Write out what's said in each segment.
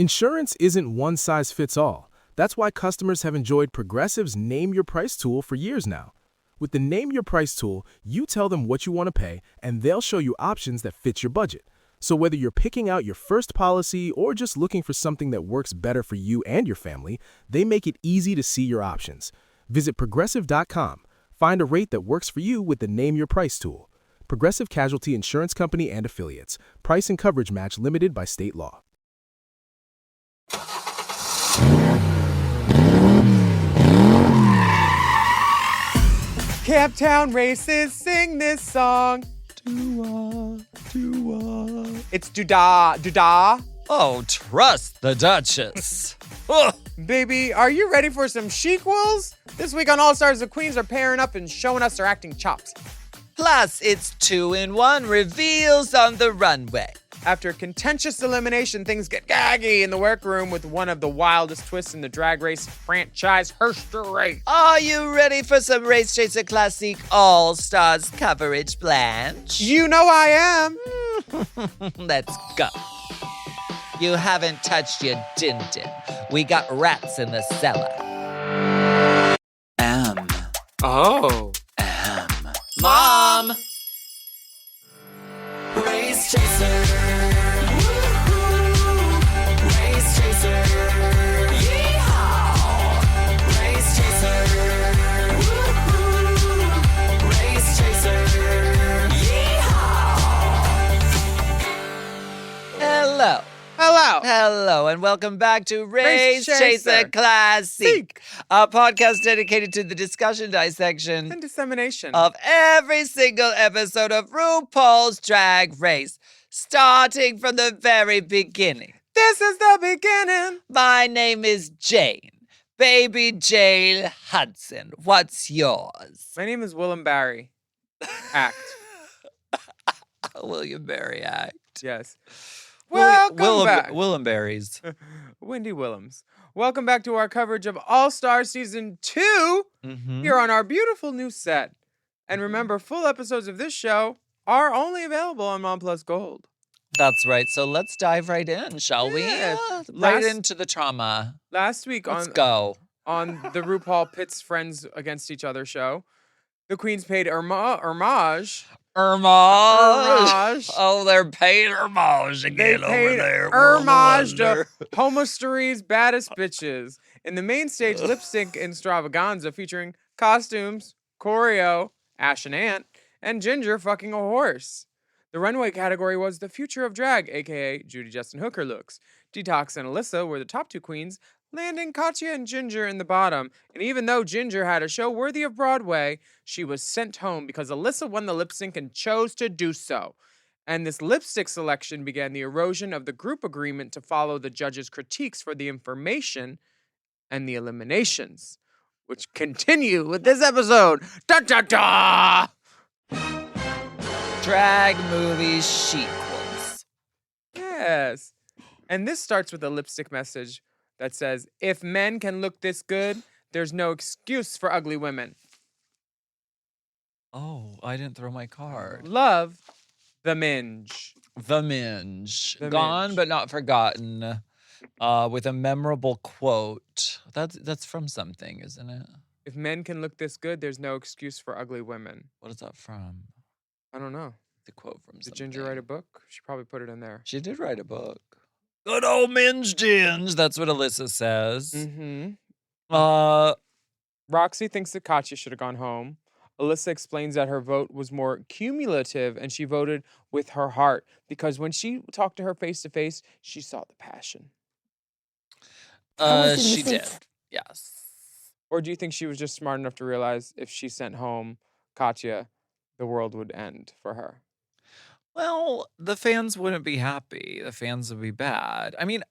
Insurance isn't one size fits all. That's why customers have enjoyed Progressive's Name Your Price tool for years now. With the Name Your Price tool, you tell them what you want to pay, and they'll show you options that fit your budget. So whether you're picking out your first policy or just looking for something that works better for you and your family, they make it easy to see your options. Visit Progressive.com. Find a rate that works for you with the Name Your Price tool. Progressive Casualty Insurance Company and Affiliates. Price and coverage match limited by state law. Camptown races sing this song. Doo-wah, doo-wah. It's doo-dah, doo-dah. Oh, trust the Duchess. Ugh. Baby, are you ready for some Shequels? This week on All Stars, the queens are pairing up and showing us their acting chops. Plus, it's 2-in-1 reveals on the runway. After a contentious elimination, things get gaggy in the workroom with one of the wildest twists in the Drag Race franchise history. Are you ready for some Race Chaser Classic All Stars coverage, Blanche? You know I am. Let's go. You haven't touched your din-din. We got rats in the cellar. Oh. Mom! Race Chaser. Woo-hoo. Race Chaser. Yeehaw. Race Chaser. Woo-hoo. Race Chaser. Yeehaw. Hello, and welcome back to Race Chaser Classic, a podcast dedicated to the discussion, dissection, And dissemination of every single episode of RuPaul's Drag Race, starting from the very beginning. This is the beginning. My name is Jane, Baby Jane Hudson. What's yours? My name is Willam Barry. Act. William Barry Act. Yes. Welcome back. William Barry's. Wendy Willems. Welcome back to our coverage of All Stars Season 2 here on our beautiful new set. And remember, full episodes of this show are only available on Mom Plus Gold. That's right. So let's dive right in, shall we? Right into the trauma. Last week Let's go. on the RuPaul Pits Friends Against Each Other show, the queens paid homage. Oh, they're paid homage again over there. Homage to Homostory's baddest bitches in the main stage lip sync extravaganza featuring costumes, choreo, Ash and Ant, and Ginger fucking a horse. The runway category was the future of drag, aka Judy Justin Hooker looks. Detox and Alyssa were the top two queens, landing Katya and Ginger in the bottom. And even though Ginger had a show worthy of Broadway, she was sent home because Alyssa won the lip sync and chose to do so. And this lipstick selection began the erosion of the group agreement to follow the judges' critiques for the information and the eliminations, which continue with this episode. Da da da! Drag movie Shequels. Yes. And this starts with a lipstick message that says, if men can look this good, there's no excuse for ugly women. Oh, I didn't throw my card. Love the minge. The Minge. The Gone Minge. but not forgotten. With a memorable quote. That's from something, isn't it? If men can look this good, there's no excuse for ugly women. What is that from? I don't know. The quote from Did something. Ginger write a book? She probably put it in there. She did write a book. Good old Minge Ginge. That's what Alyssa says. Mm-hmm. Uh, Roxy thinks that Katya should have gone home. Alyssa explains that her vote was more cumulative and she voted with her heart because when she talked to her face to face, she saw the passion. she did. Yes. Or do you think she was just smart enough to realize if she sent home Katya, the world would end for her? Well, the fans wouldn't be happy. The fans would be bad. I mean,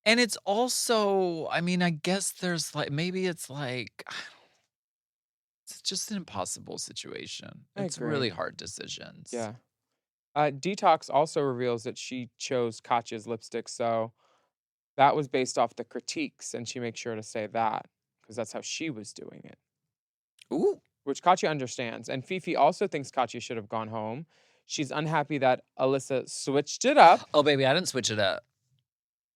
and it's also, I mean, I guess there's like, maybe it's like, it's just an impossible situation. I It's agree. really hard decisions. Yeah. Detox also reveals that she chose Katya's lipstick, so that was based off the critiques, and she makes sure to say that because that's how she was doing it, Ooh. which Katya understands. And Fifi also thinks Katya should have gone home. She's unhappy that Alyssa switched it up. Oh, baby, I didn't switch it up.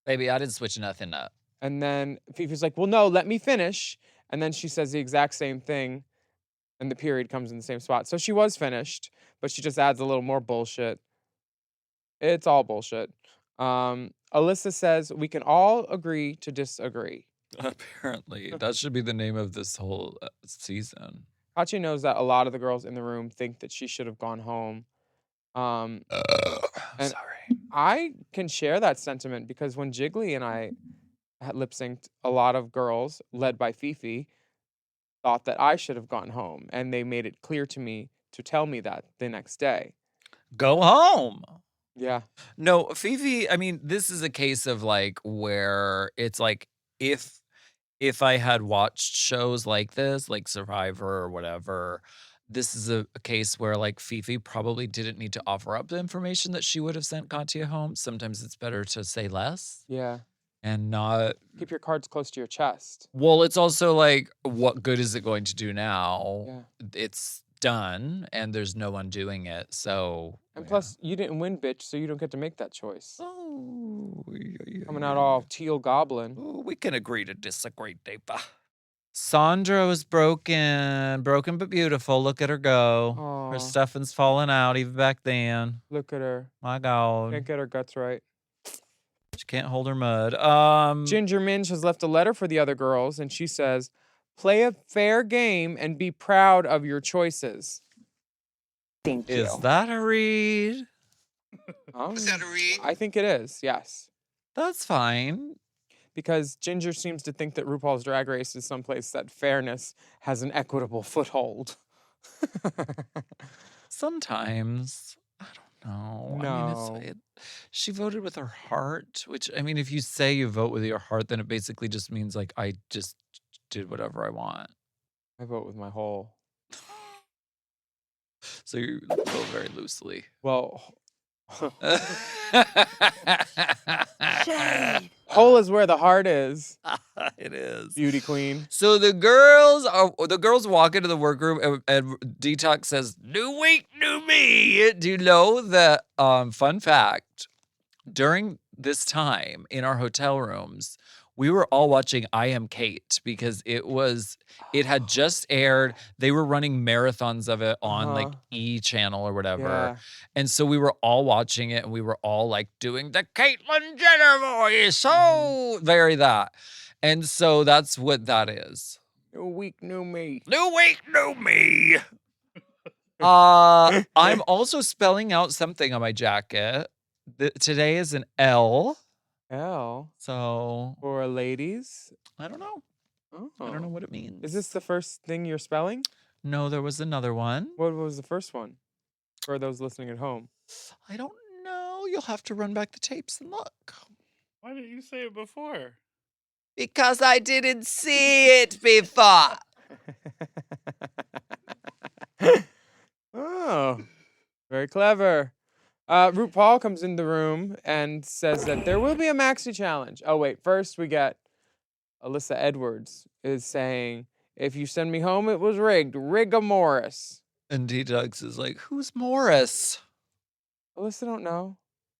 Baby, I didn't switch nothing up. And then Fifi's like, well, no, let me finish. And then she says the exact same thing. And the period comes in the same spot. So she was finished, but she just adds a little more bullshit. It's all bullshit. Alyssa says, we can all agree to disagree. Apparently. That should be the name of this whole season. Katya knows that a lot of the girls in the room think that she should have gone home. And Sorry. I can share that sentiment because when Jiggly and I had lip synced, a lot of girls, led by Fifi, thought that I should have gone home. And they made it clear to me to tell me that the next day. Go home. Yeah. No, Fifi, I mean, this is a case of like where it's like if I had watched shows like this, like Survivor or whatever, this is a case where like Fifi probably didn't need to offer up the information that she would have sent Katya home. Sometimes it's better to say less Yeah. and not. Keep your cards close to your chest. Well, it's also like, what good is it going to do now? Yeah. It's done and there's no one doing it. So. And plus, you didn't win, bitch, so you don't get to make that choice. Oh, Coming out all teal goblin. Oh, we can agree to disagree, Deva. Sandra was broken but beautiful. Look at her go. Her Aw, stuffing's falling out even back then. look at her. My God, Can't get her guts right. she can't hold her mud. Ginger Minge has left a letter for the other girls, and she says, play a fair game and be proud of your choices. Thank you. Is that a read? Is that a read? I think it is, yes. That's fine. Because Ginger seems to think that RuPaul's Drag Race is someplace that fairness has an equitable foothold. Sometimes. I don't know. I mean, she voted with her heart, which, I mean, if you say you vote with your heart, then it basically just means like I just did whatever I want. I vote with my whole. So you vote very loosely. Well, Shade. whole is where the heart is. It is. Beauty queen. So the girls walk into the workroom and Detox says, "New week, new me." Do you know that? Fun fact: during this time in our hotel rooms, we were all watching I Am Kate because it had just aired. They were running marathons of it on like E! Channel or whatever. Yeah. And so we were all watching it and we were all like doing the Caitlyn Jenner voice. So very that. And so that's what that is. New week, new me. New week, new me. I'm also spelling out something on my jacket. Today is an L. L. So For ladies? I don't know. Oh. I don't know what it means. Is this the first thing you're spelling? No, there was another one. What was the first one? For those listening at home. I don't know. You'll have to run back the tapes and look. Why didn't you say it before? Because I didn't see it before. Oh, very clever. RuPaul comes in the room and says that there will be a maxi challenge. Oh, wait. First, we get Alyssa Edwards is saying, if you send me home, it was rigged. Rigor Morris. And D-Dugs is like, who's Morris? Alyssa don't know.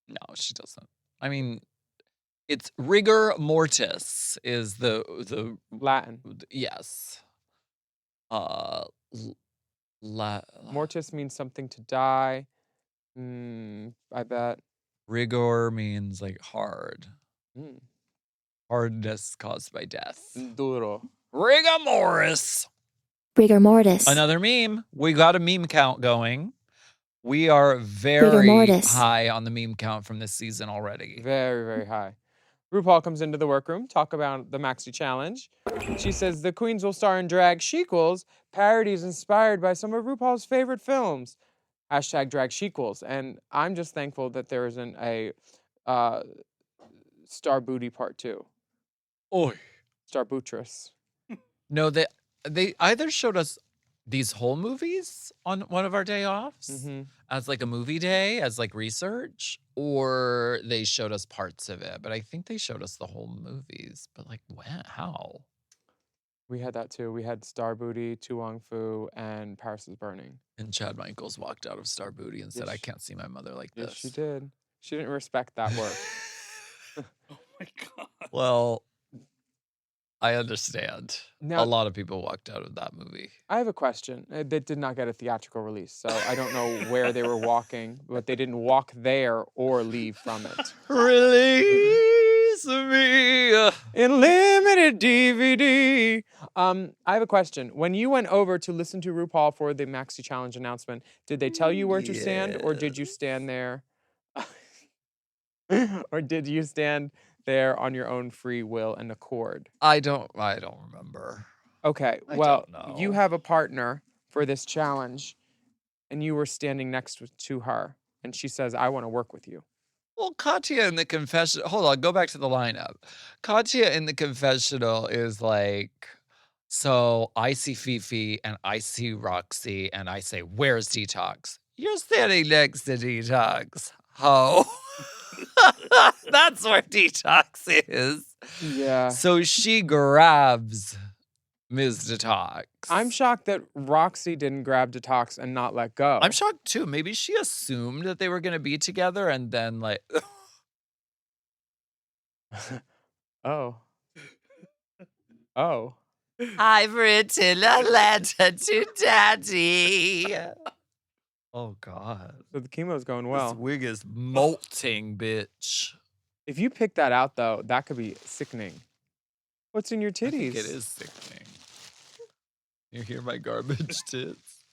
No, she doesn't. I mean, it's rigor mortis is the Latin. yes. Mortis means something to die. I bet. Rigor means like hard. Mm. Hardness caused by death. Duro. Rigor Morris. Rigor mortis. Another meme. We got a meme count going. We are Rigor very mortis. high on the meme count from this season already. Very, very high. RuPaul comes into the workroom, talk about the Maxi Challenge. She says the queens will star in drag Shequels, parodies inspired by some of RuPaul's favorite films. Hashtag drag Shequels. And I'm just thankful that there isn't a Star Booty Part 2. Oy. Star Bootress. No, they either showed us these whole movies on one of our day offs Mm-hmm. as like a movie day, as like research, or they showed us parts of it. But I think they showed us the whole movies. But like when? How? We had that too. We had Star Booty, Tu Wong Fu, and Paris is Burning. And Chad Michaels walked out of Star Booty and said, Yes, I can't see my mother like Yes, this. she did. She didn't respect that work. Oh my God. Well, I understand. Now- A lot of people walked out of that movie. I have a question. That did not get a theatrical release, so I don't know where they were walking, but they didn't walk there or leave from it. Release me. In limited DVD. I have a question. When you went over to listen to RuPaul for the Maxi Challenge announcement, did they tell you where to stand, or did you stand there? Or did you stand there on your own free will and accord? I don't remember. Okay, I well, don't you know. have a partner for this challenge, and you were standing next to her, and she says, "I want to work with you." Well, Katya in the confessional. Hold on, go back to the lineup. Katya in the confessional is like, so I see Fifi and I see Roxy, and I say, "Where's Detox?" You're standing next to Detox. Ho. That's where Detox is. Yeah. So she grabs Ms. Detox. I'm shocked that Roxy didn't grab Detox and not let go. I'm shocked too. Maybe she assumed that they were going to be together and then like Oh. Oh. I've written a letter to Daddy. Oh God. So the chemo's going This well. wig is molting, bitch. If you pick that out, though, that could be sickening. What's in your I think titties? it is sickening. You hear my garbage tits?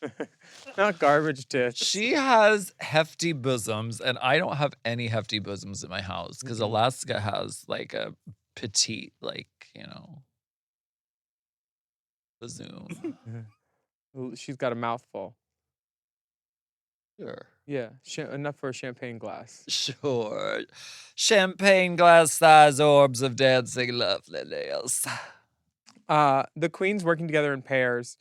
Not garbage tits. She has hefty bosoms, and I don't have any hefty bosoms in my house because Mhm. Alaska has like a petite, bosom. She's got a mouthful. Sure. Yeah, enough for a champagne glass. Sure. Champagne glass size orbs of dancing loveliness. The queens working together in pairs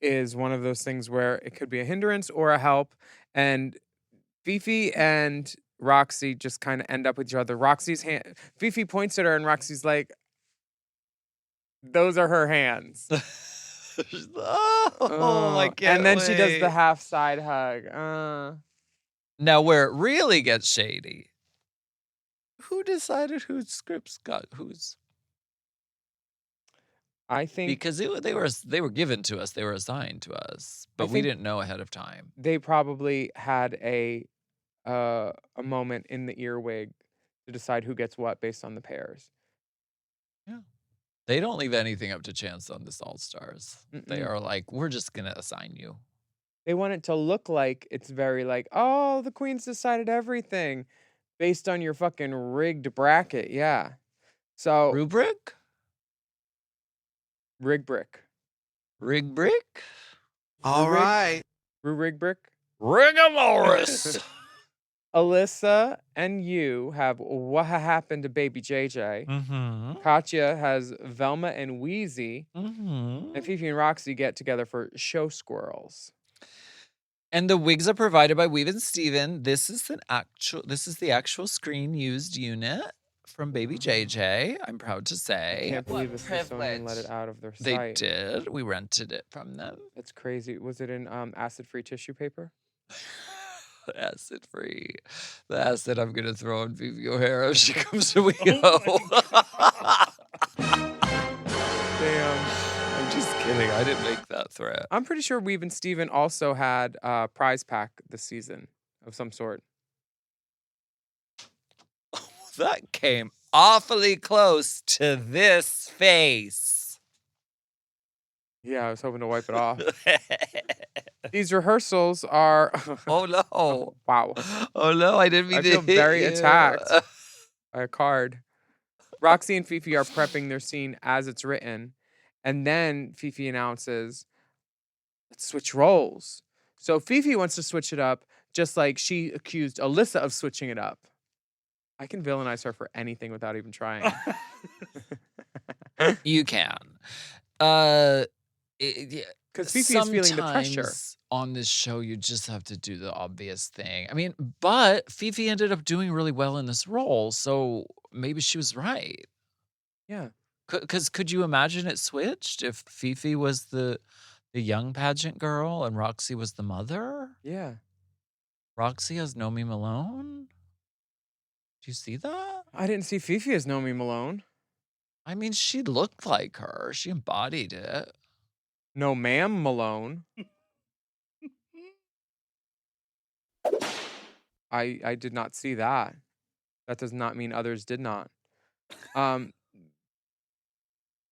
is one of those things where it could be a hindrance or a help. And Fifi and Roxy just kind of end up with each other. Fifi points at her, and Roxy's like, "Those are her hands." I can't And then she does the wait. half side hug. Now, where it really gets shady, who decided whose scripts got whose? I think Because they were given to us, they were assigned to us, but we think- didn't know ahead of time. they probably had a moment in the earwig to decide who gets what based on the pairs. They don't leave anything up to chance on this All Stars. They Mm-mm. are like, we're just gonna assign you. They want it to look like it's very like, oh, the queens decided everything based on your fucking rigged bracket. Yeah. So Rubric, rig brick. rig brick, All Rig- right. Rig brick. Rigor Morris. Alyssa and you have What Happened to Baby JJ. Mm-hmm. Katya has Velma and Wheezy. Mm-hmm. And Fifi and Roxy get together for Show Squirrels. And the wigs are provided by Weave and Steven. This is the actual screen used unit from Baby JJ. I'm proud to I say. can't believe the Smithsonian let it out of their They sight. did. We rented it from them. That's crazy. Was it in acid-free tissue paper? Acid free. The acid I'm gonna throw on Vivi O'Hara if she comes to WeHo. Damn. I'm just kidding. I didn't make that threat. I'm pretty sure Weave and Steven also had a prize pack this season of some sort. That came awfully close to this face. Yeah, I was hoping to wipe it off. These rehearsals are. Oh no. Wow. Oh no, I didn't mean I to feel hit very you. attacked. A card. Roxy and Fifi are prepping their scene as it's written. And then Fifi announces, let's switch roles. So Fifi wants to switch it up, just like she accused Alyssa of switching it up. I can villainize her for anything without even trying. You can. Because Fifi is feeling the pressure. Sometimes on this show, you just have to do the obvious thing. I mean, but Fifi ended up doing really well in this role, so maybe she was right. Yeah. Because could you imagine it switched if Fifi was the young pageant girl and Roxy was the mother? Yeah. Roxy has Nomi Malone? Do you see that? I didn't see Fifi as Nomi Malone. I mean, she looked like her. She embodied it. No, ma'am, Malone. I did not see that. That does not mean others did not.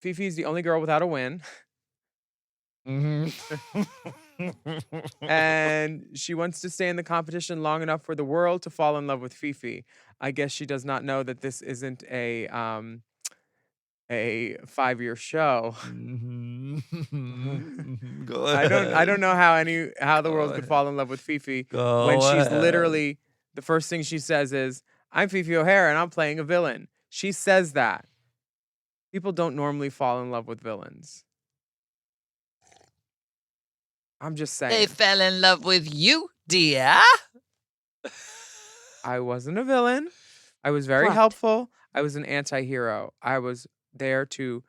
Fifi's the only girl without a win. And she wants to stay in the competition long enough for the world to fall in love with Fifi. I guess she does not know that this isn't a 5-year show. Go I don't know how the world could fall in love with Fifi when she's literally, the first thing she says is, "I'm Fifi O'Hara and I'm playing a villain." She says that. People don't normally fall in love with villains. I'm just saying. They fell in love with you, dear. I wasn't a villain. I was very helpful. I was an anti-hero. I was there to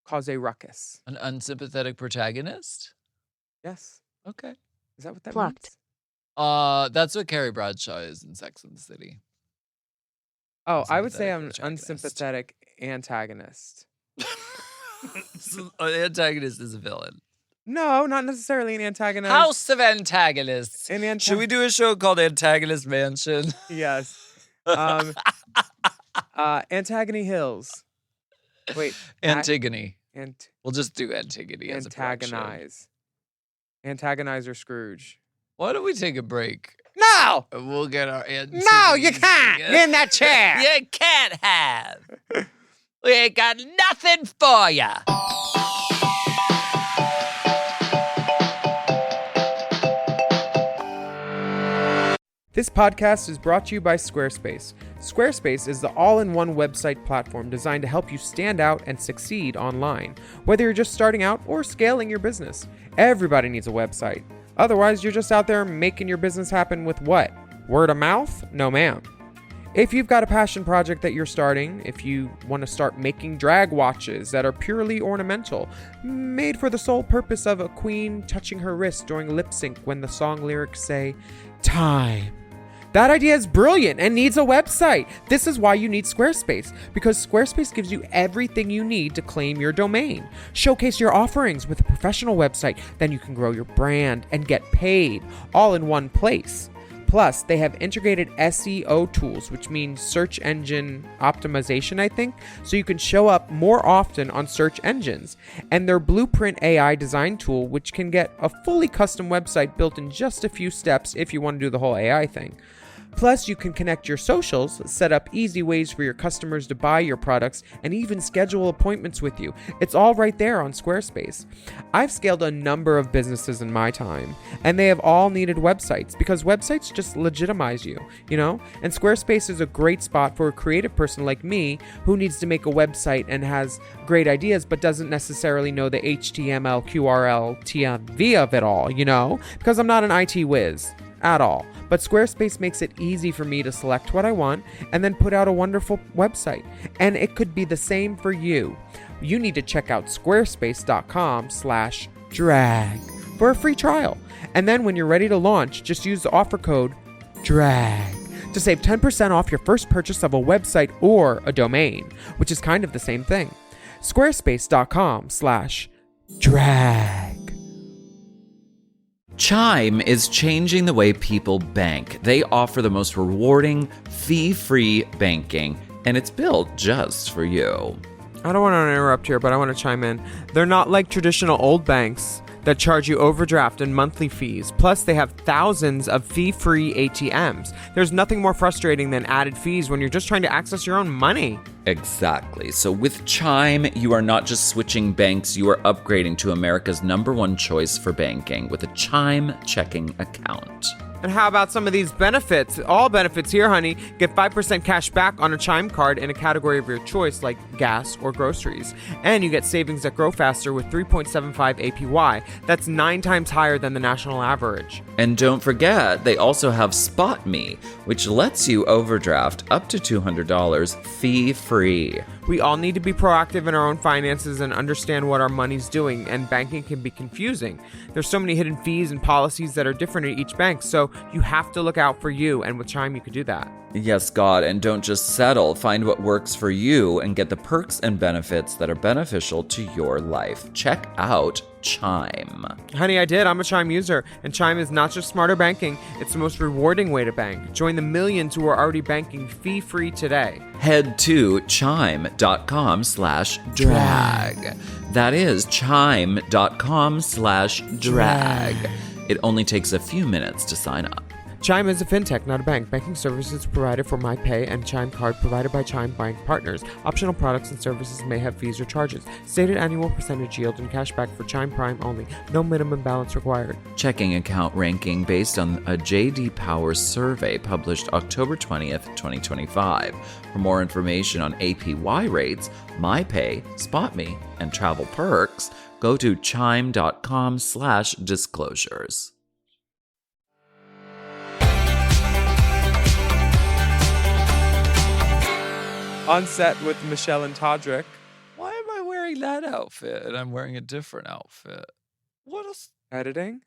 cause a ruckus. An unsympathetic protagonist? Yes. Okay. Is that what that Plucked. means? That's what Carrie Bradshaw is in Sex and the City. Oh, I would say I'm an Unsympathetic unsympathetic antagonist. So, an antagonist is a villain. No, not necessarily an antagonist. House of Antagonists. An Should we do a show called Antagonist Mansion? Yes. Antagony Hills. Wait. Antigone. Ant- We'll just do Antigone as a production. antagonize. Antagonizer Scrooge. Why don't we take a break? No! And we'll get our Antigone. No, you can't! Get in that chair! You can't have. We ain't got nothing for ya. This podcast is brought to you by Squarespace. Squarespace is the all-in-one website platform designed to help you stand out and succeed online, whether you're just starting out or scaling your business. Everybody needs a website. Otherwise, you're just out there making your business happen with what? Word of mouth? No, ma'am. If you've got a passion project that you're starting, if you want to start making drag watches that are purely ornamental, made for the sole purpose of a queen touching her wrist during lip sync when the song lyrics say, "Time." That idea is brilliant and needs a website. This is why you need Squarespace, because Squarespace gives you everything you need to claim your domain. Showcase your offerings with a professional website, then you can grow your brand and get paid all in one place. Plus, they have integrated SEO tools, which means search engine optimization, I think, so you can show up more often on search engines. And their Blueprint AI design tool, which can get a fully custom website built in just a few steps if you want to do the whole AI thing. Plus, you can connect your socials, set up easy ways for your customers to buy your products, and even schedule appointments with you. It's all right there on Squarespace. I've scaled a number of businesses in my time, and they have all needed websites because websites just legitimize you, you know? And Squarespace is a great spot for a creative person like me who needs to make a website and has great ideas but doesn't necessarily know the HTML, QRL, TMV of it all, you know? Because I'm not an IT whiz. At all. But Squarespace makes it easy for me to select what I want and then put out a wonderful website. And it could be the same for you. You need to check out squarespace.com/drag for a free trial. And then when you're ready to launch, just use the offer code DRAG to save 10% off your first purchase of a website or a domain, which is kind of the same thing. Squarespace.com/drag. Chime is changing the way people bank. They offer the most rewarding, fee-free banking, and it's built just for you. I don't want to interrupt here, but I want to chime in. They're not like traditional old banks that charge you overdraft and monthly fees. Plus, they have thousands of fee-free ATMs. There's nothing more frustrating than added fees when you're just trying to access your own money. Exactly. So with Chime, you are not just switching banks, you are upgrading to America's #1 choice for banking with a Chime checking account. And how about some of these benefits? All benefits here, honey. Get 5% cash back on a Chime card in a category of your choice like gas or groceries. And you get savings that grow faster with 3.75 APY. That's 9 times higher than the national average. And don't forget, they also have Spot Me, which lets you overdraft up to $200 fee-free. We all need to be proactive in our own finances and understand what our money's doing, and banking can be confusing. There's so many hidden fees and policies that are different at each bank, so You have to look out for you, and with Chime, you could do that. Yes, God, and don't just settle. Find what works for you and get the perks and benefits that are beneficial to your life. Check out Chime. Honey, I did. I'm a Chime user, and Chime is not just smarter banking, it's the most rewarding way to bank. Join the millions who are already banking fee-free today. Head to chime.com/drag. That is chime.com/drag. It only takes a few minutes to sign up. Chime is a fintech, not a bank. Banking services provided for MyPay and Chime Card provided by Chime Bank partners. Optional products and services may have fees or charges. Stated annual percentage yield and cashback for Chime Prime only. No minimum balance required. Checking account ranking based on a J.D. Power survey published October 20th, 2025. For more information on APY rates, MyPay, SpotMe, and travel perks, go to chime.com/disclosures. On set with Michelle and Todrick. Why am I wearing that outfit and I'm wearing a different outfit? What else? Editing?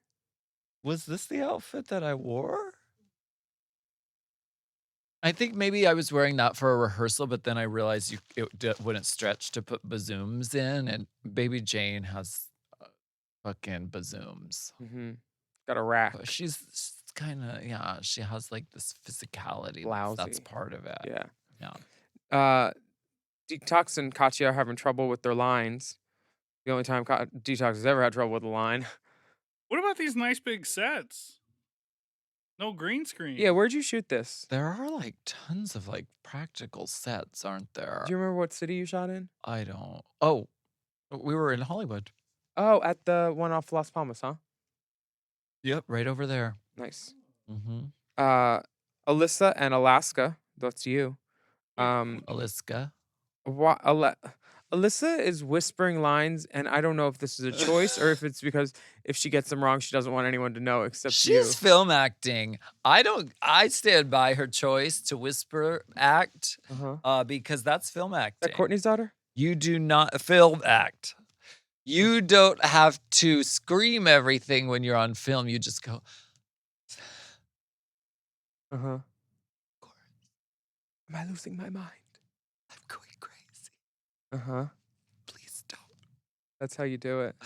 Was this the outfit that I wore? I think maybe I was wearing that for a rehearsal, but then I realized it wouldn't stretch to put bazooms in, and Baby Jane has fucking bazooms. Mm-hmm. Got a rack. But she's kind of, yeah, she has like this physicality. Lousy. That's part of it. Yeah. Yeah. Detox and Katya are having trouble with their lines. The only time Detox has ever had trouble with a line. What about these nice big sets? No green screen. Yeah, where'd you shoot this? There are like tons of like practical sets, aren't there? Do you remember what city you shot in? I don't. Oh, we were in Hollywood. Oh, at the one off Las Palmas, huh? Yep, right over there. Nice. Mm-hmm. Alyssa and Alaska, that's you. Aliska. Alyssa is whispering lines, and I don't know if this is a choice or if it's because if she gets them wrong, she doesn't want anyone to know except you. She's film acting. I stand by her choice to whisper act because that's film acting. Is that Courtney's daughter? You do not film act. You don't have to scream everything when you're on film. You just go. Uh-huh. Am I losing my mind? I'm going crazy. Uh-huh. Please don't. That's how you do it.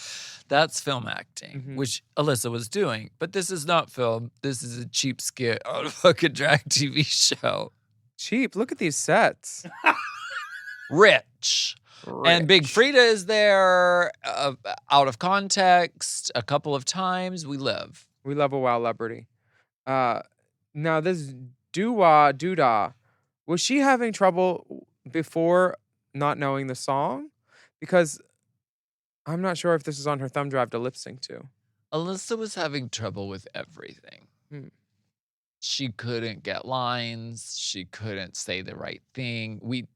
That's film acting, which Alyssa was doing. But this is not film. This is a cheap skit on a fucking drag TV show. Cheap. Look at these sets. Rich. And Big Frida is there, out of context, a couple of times. We love a wild celebrity. Now this Duda, was she having trouble before not knowing the song? Because I'm not sure if this is on her thumb drive to lip sync to. Alyssa was having trouble with everything. She couldn't get lines. She couldn't say the right thing.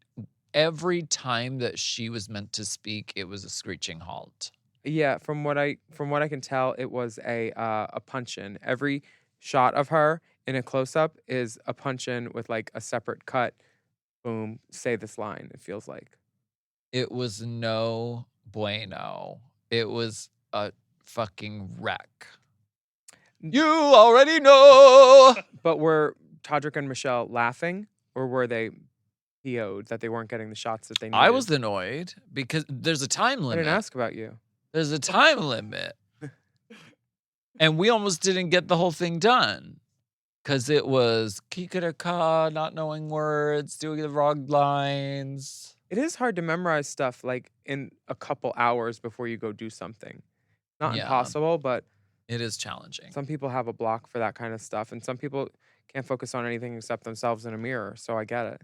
Every time that she was meant to speak, it was a screeching halt. Yeah, from what I can tell, it was a punch-in. Every shot of her in a close-up is a punch-in with like a separate cut. Boom, say this line, it feels like. It was no bueno. It was a fucking wreck. You already know! But were Todrick and Michelle laughing, or were they PO'd that they weren't getting the shots that they needed? I was annoyed because there's a time limit. I didn't ask about you. There's a time limit. And we almost didn't get the whole thing done. Because it was kikaraka, not knowing words, doing the wrong lines. It is hard to memorize stuff like in a couple hours before you go do something. Not impossible, but it is challenging. Some people have a block for that kind of stuff, and some people can't focus on anything except themselves in a mirror, so I get it.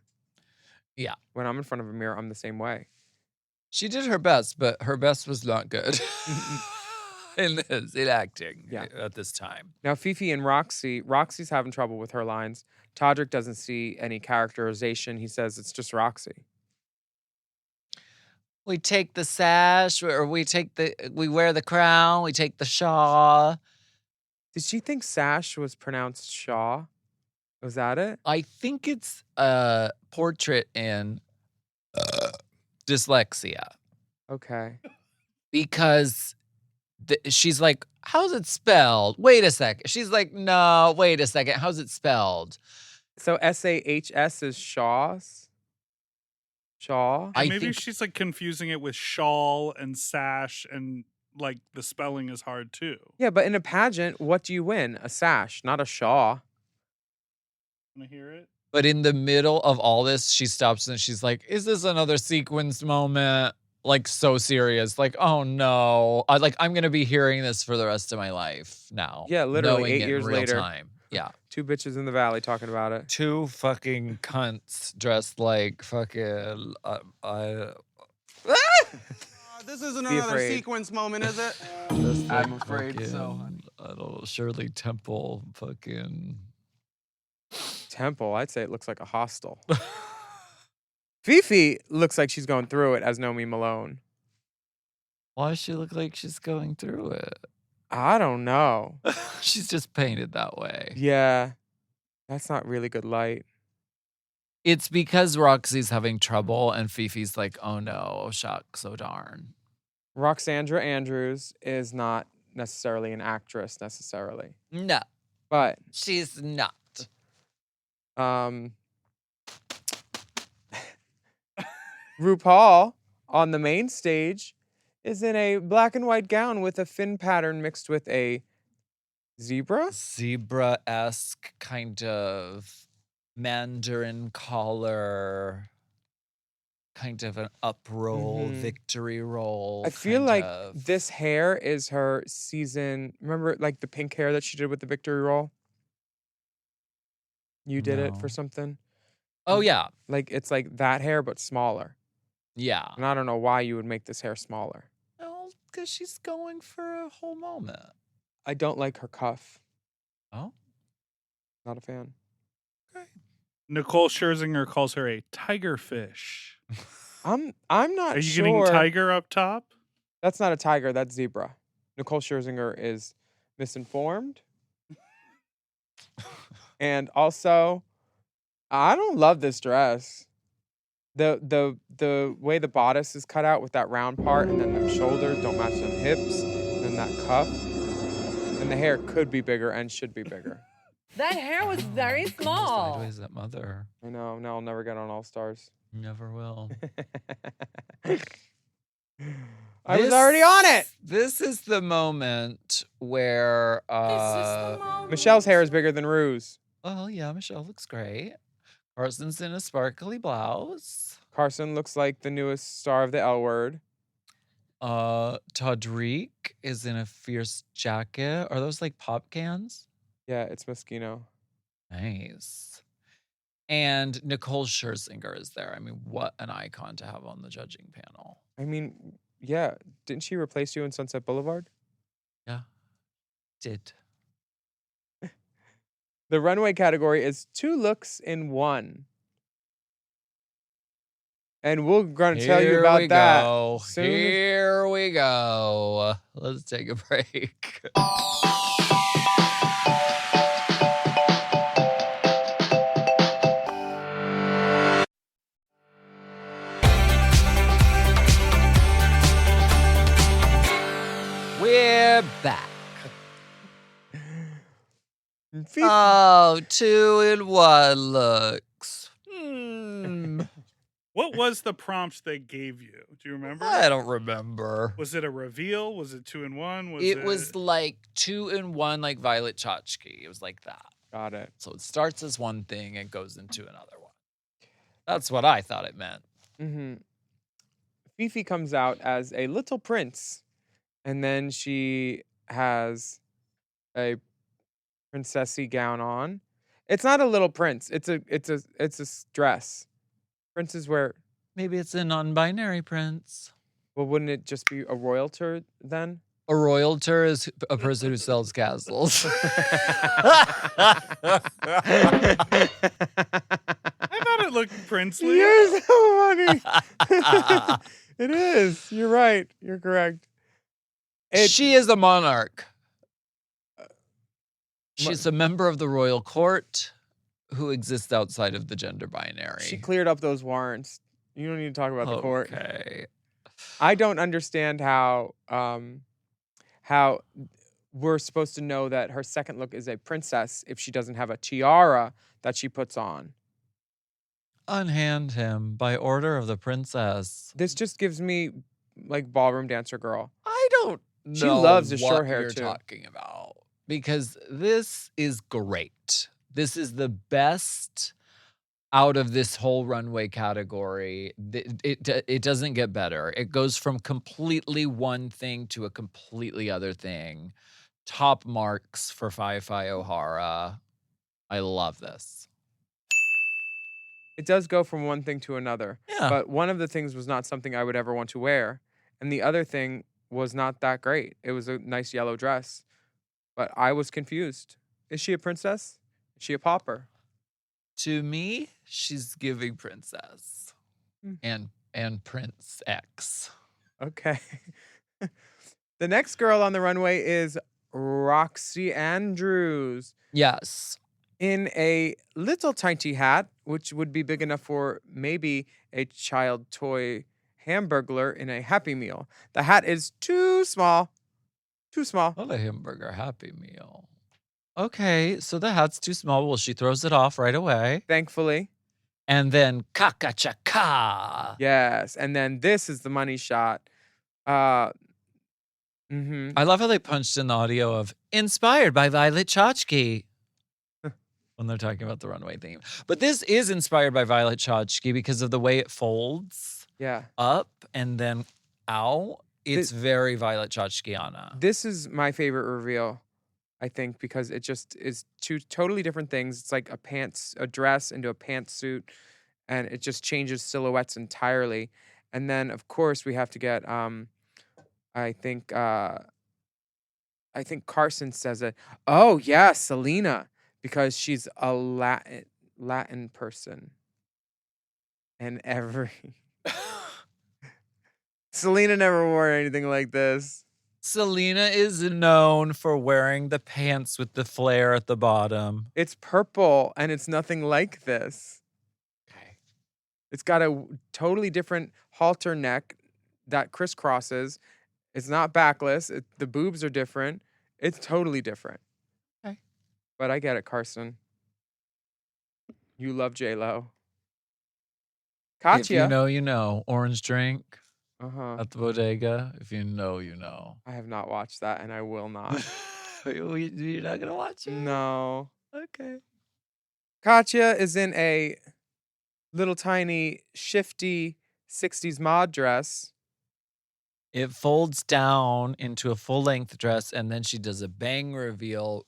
Yeah. When I'm in front of a mirror, I'm the same way. She did her best, but her best was not good. in acting at this time. Now, Fifi and Roxy's having trouble with her lines. Todrick doesn't see any characterization. He says it's just Roxy. We take the sash, or we wear the crown, we take the shawl. Did she think sash was pronounced shaw? Was that it? I think it's a portrait in dyslexia. Okay. Because she's like, how's it spelled? Wait a second. She's like, no, wait a second. How's it spelled? So SAHS is Shaw's? Shaw? I Maybe think she's like confusing it with shawl and sash, and like the spelling is hard too. Yeah, but in a pageant, what do you win? A sash, not a shaw. Want to hear it? But in the middle of all this, she stops and she's like, is this another sequence moment? Like so serious. Like, oh no. I'm gonna be hearing this for the rest of my life now. Yeah, literally knowing 8 it in years real later. time. Yeah. 2 bitches in the valley talking about it. 2 fucking cunts dressed like fucking This isn't Be another afraid. sequence moment, is it? Just I'm like afraid so. fucking, I don't know, Shirley Temple fucking Temple, I'd say it looks like a hostel. Fifi looks like she's going through it as Nomi Malone. Why does she look like she's going through it? I don't know. She's just painted that way. Yeah, that's not really good light. It's because Roxy's having trouble and Fifi's like, oh no, oh shucks, oh darn. Roxandra Andrews is not necessarily an actress necessarily, No, but she's not. RuPaul on the main stage is in a black and white gown with a fin pattern mixed with a zebra. Zebra-esque kind of Mandarin collar, kind of an uproll, Mhm. victory roll. I feel kind like of. this hair is her season. Remember, like the pink hair that she did with the victory roll? You did it for No. something? Oh yeah, Like, it's like that hair, but smaller. yeah. And I don't know why you would make this hair smaller. Well, because she's going for a whole moment. I don't like her cuff. Oh, Not a fan. Nicole Scherzinger calls her a tigerfish. I'm not Are you sure. getting tiger up top? That's not a tiger, that's zebra. Nicole Scherzinger is misinformed. And also, I don't love this dress. The way the bodice is cut out with that round part, and then the shoulders don't match them hips, and then that cuff. And the hair could be bigger and should be bigger. That hair was very small. sideways at mother. I know, now I'll never get on All Stars. Never will. I was already on it. This is the moment where Michelle's hair is bigger than Rue's. well, yeah, Michelle looks great. Carson's in a sparkly blouse. Carson looks like the newest star of the L Word. Todrick is in a fierce jacket. Are those like pop cans? Yeah, it's Moschino. Nice. And Nicole Scherzinger is there. I mean, what an icon to have on the judging panel. I mean, yeah, didn't she replace you in Sunset Boulevard? Yeah. Did. The runway category is 2 looks in 1. And we're going to tell you about that. Go. soon as- Here we go. Let's take a break. We're back. Fifi- Oh, 2-in-1 looks. Hmm. What was the prompt they gave you? Do you remember? I don't remember. Was it a reveal? Was it 2-in-1? It was like 2-in-1, like Violet Chachki. It was like that. Got it. So it starts as one thing and goes into another one. That's what I thought it meant. Mm-hmm. Fifi comes out as a little prince, and then she has a princessy gown on. It's not a little prince. It's a dress. Princes wear. Maybe it's a non-binary prince. Well, wouldn't it just be a royaltor then? A royaltor is a person who sells castles. I thought it looked princely. You're so funny. It is. You're right. You're correct. She is a monarch. She's a member of the royal court who exists outside of the gender binary. She cleared up those warrants. You don't need to talk about the court. Okay. I don't understand how how we're supposed to know that her second look is a princess if she doesn't have a tiara that she puts on. Unhand him by order of the princess. This just gives me like ballroom dancer girl. I don't know She loves the what short hair you're too. talking about because this is great. This is the best out of this whole runway category. It doesn't get better. It goes from completely one thing to a completely other thing. Top marks for Fi O'Hara. I love this. It does go from one thing to another. Yeah. But one of the things was not something I would ever want to wear. And the other thing was not that great. It was a nice yellow dress. But I was confused. Is she a princess? Is she a pauper? To me, she's giving princess and Prince X. Okay. The next girl on the runway is Roxy Andrews Yes. in a little tiny hat, which would be big enough for maybe a child toy hamburglar in a Happy Meal. The hat is too small. Too small. Not a hamburger Happy Meal. Okay, so the hat's too small. Well, she throws it off right away. Thankfully. And then ka-ka-cha-ka. Yes. And then this is the money shot. I love how they punched in the audio of inspired by Violet Chachki when they're talking about the runway theme. But this is inspired by Violet Chachki because of the way it folds Yeah. up and then out. It's very Violet Chachkiana. This is my favorite reveal, I think, because it just is two totally different things. It's like a dress into a pantsuit, and it just changes silhouettes entirely. And then, of course, we have to get, I think Carson says it. Oh, yeah, Selena, because she's a Latin person. And Selena never wore anything like this. Selena is known for wearing the pants with the flare at the bottom. It's purple, and it's nothing like this. Okay. It's got a totally different halter neck that crisscrosses. It's not backless. The boobs are different. It's totally different. Okay. But I get it, Carson. You love J-Lo. Katya. If you know, you know. Orange drink Uh-huh. at the bodega. If you know, you know. I have not watched that, and I will not. You're not going to watch it? No. Okay. Katya is in a little tiny shifty 60s mod dress. It folds down into a full-length dress, and then she does a bang reveal,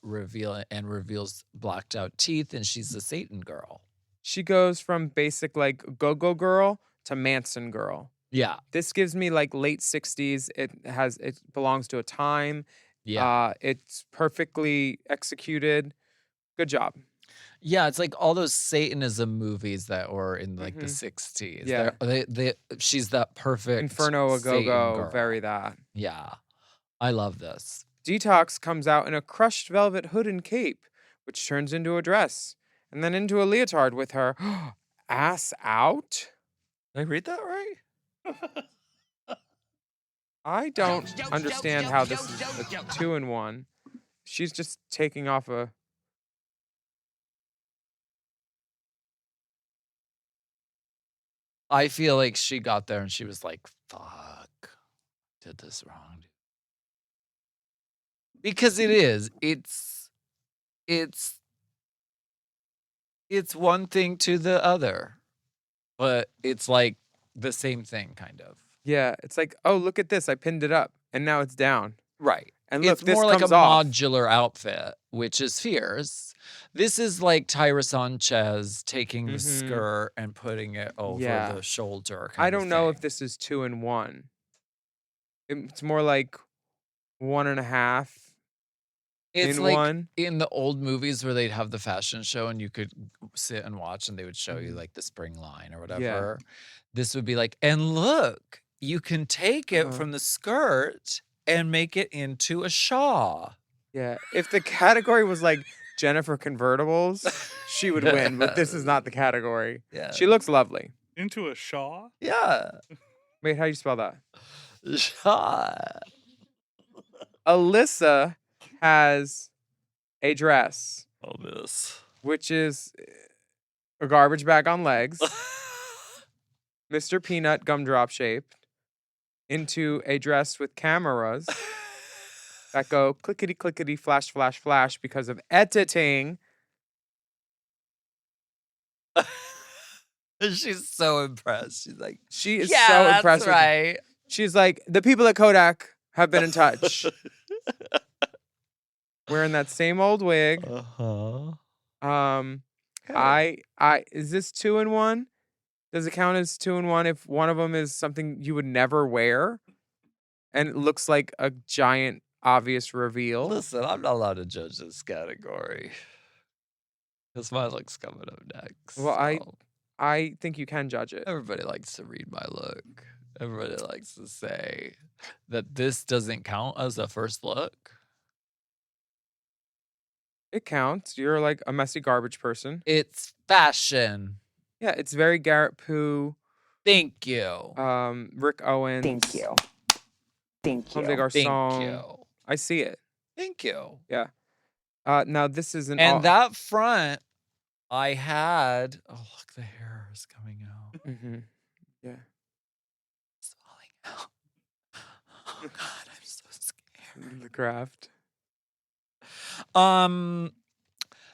and reveals blacked out teeth, and she's a Satan girl. She goes from basic like go-go girl to Manson girl. Yeah. This gives me like late 60s. It belongs to a time. Yeah. It's perfectly executed. Good job. Yeah, it's like all those Satanism movies that were in like the 60s. Yeah. She's that perfect Inferno a Satan go-go, girl. very that. Yeah. I love this. Detox comes out in a crushed velvet hood and cape, which turns into a dress, and then into a leotard with her ass out. Did I read that right? I don't understand how this is a 2-in-1. She's just taking off a... I feel like she got there and she was like, fuck, did this wrong. Because it is. It's one thing to the other. But it's like the same thing, kind of. Yeah, it's like, oh, look at this. I pinned it up, and now it's down. Right. And look, it's this more like a comes off. modular outfit, which is fierce. This is like Tyra Sanchez taking the skirt and putting it over the shoulder. I don't know if this is 2-in-1. It's more like 1.5 it's in like one. in the old movies where they'd have the fashion show and you could sit and watch and they would show you like the spring line or whatever. This would be like, and look, you can take it from the skirt and make it into a shawl. Yeah. If the category was like Jennifer convertibles, she would win, but this is not the category. Yeah. She looks lovely. Into a shaw? Yeah. Wait, how do you spell that? Shaw. Alyssa has a dress, Oh, this. which is a garbage bag on legs, Mr. Peanut gumdrop shaped, into a dress with cameras that go clickety clickety flash flash flash because of editing. She's so impressed. She's like, She is yeah, so that's impressed with it. right. She's like, the people at Kodak have been in touch. Wearing that same old wig. I is this 2-in-1? Does it count as 2-in-1 if one of them is something you would never wear and it looks like a giant obvious reveal? Listen, I'm not allowed to judge this category. Because my look's coming up next. Well, so I think you can judge it. everybody likes to read my look. Everybody likes to say that this doesn't count as a first look. It counts. You're like a messy garbage person. It's fashion. Yeah, it's very Garrett Poo, Thank you. Rick Owens. Thank you. Thank Comme you. des Thank Garçons. you. I see it. Thank you. Yeah. Now this is an And that front, I had. Oh, look, the hair is coming out. Mm-hmm. Yeah. It's falling out. Oh, God, I'm so scared. The craft.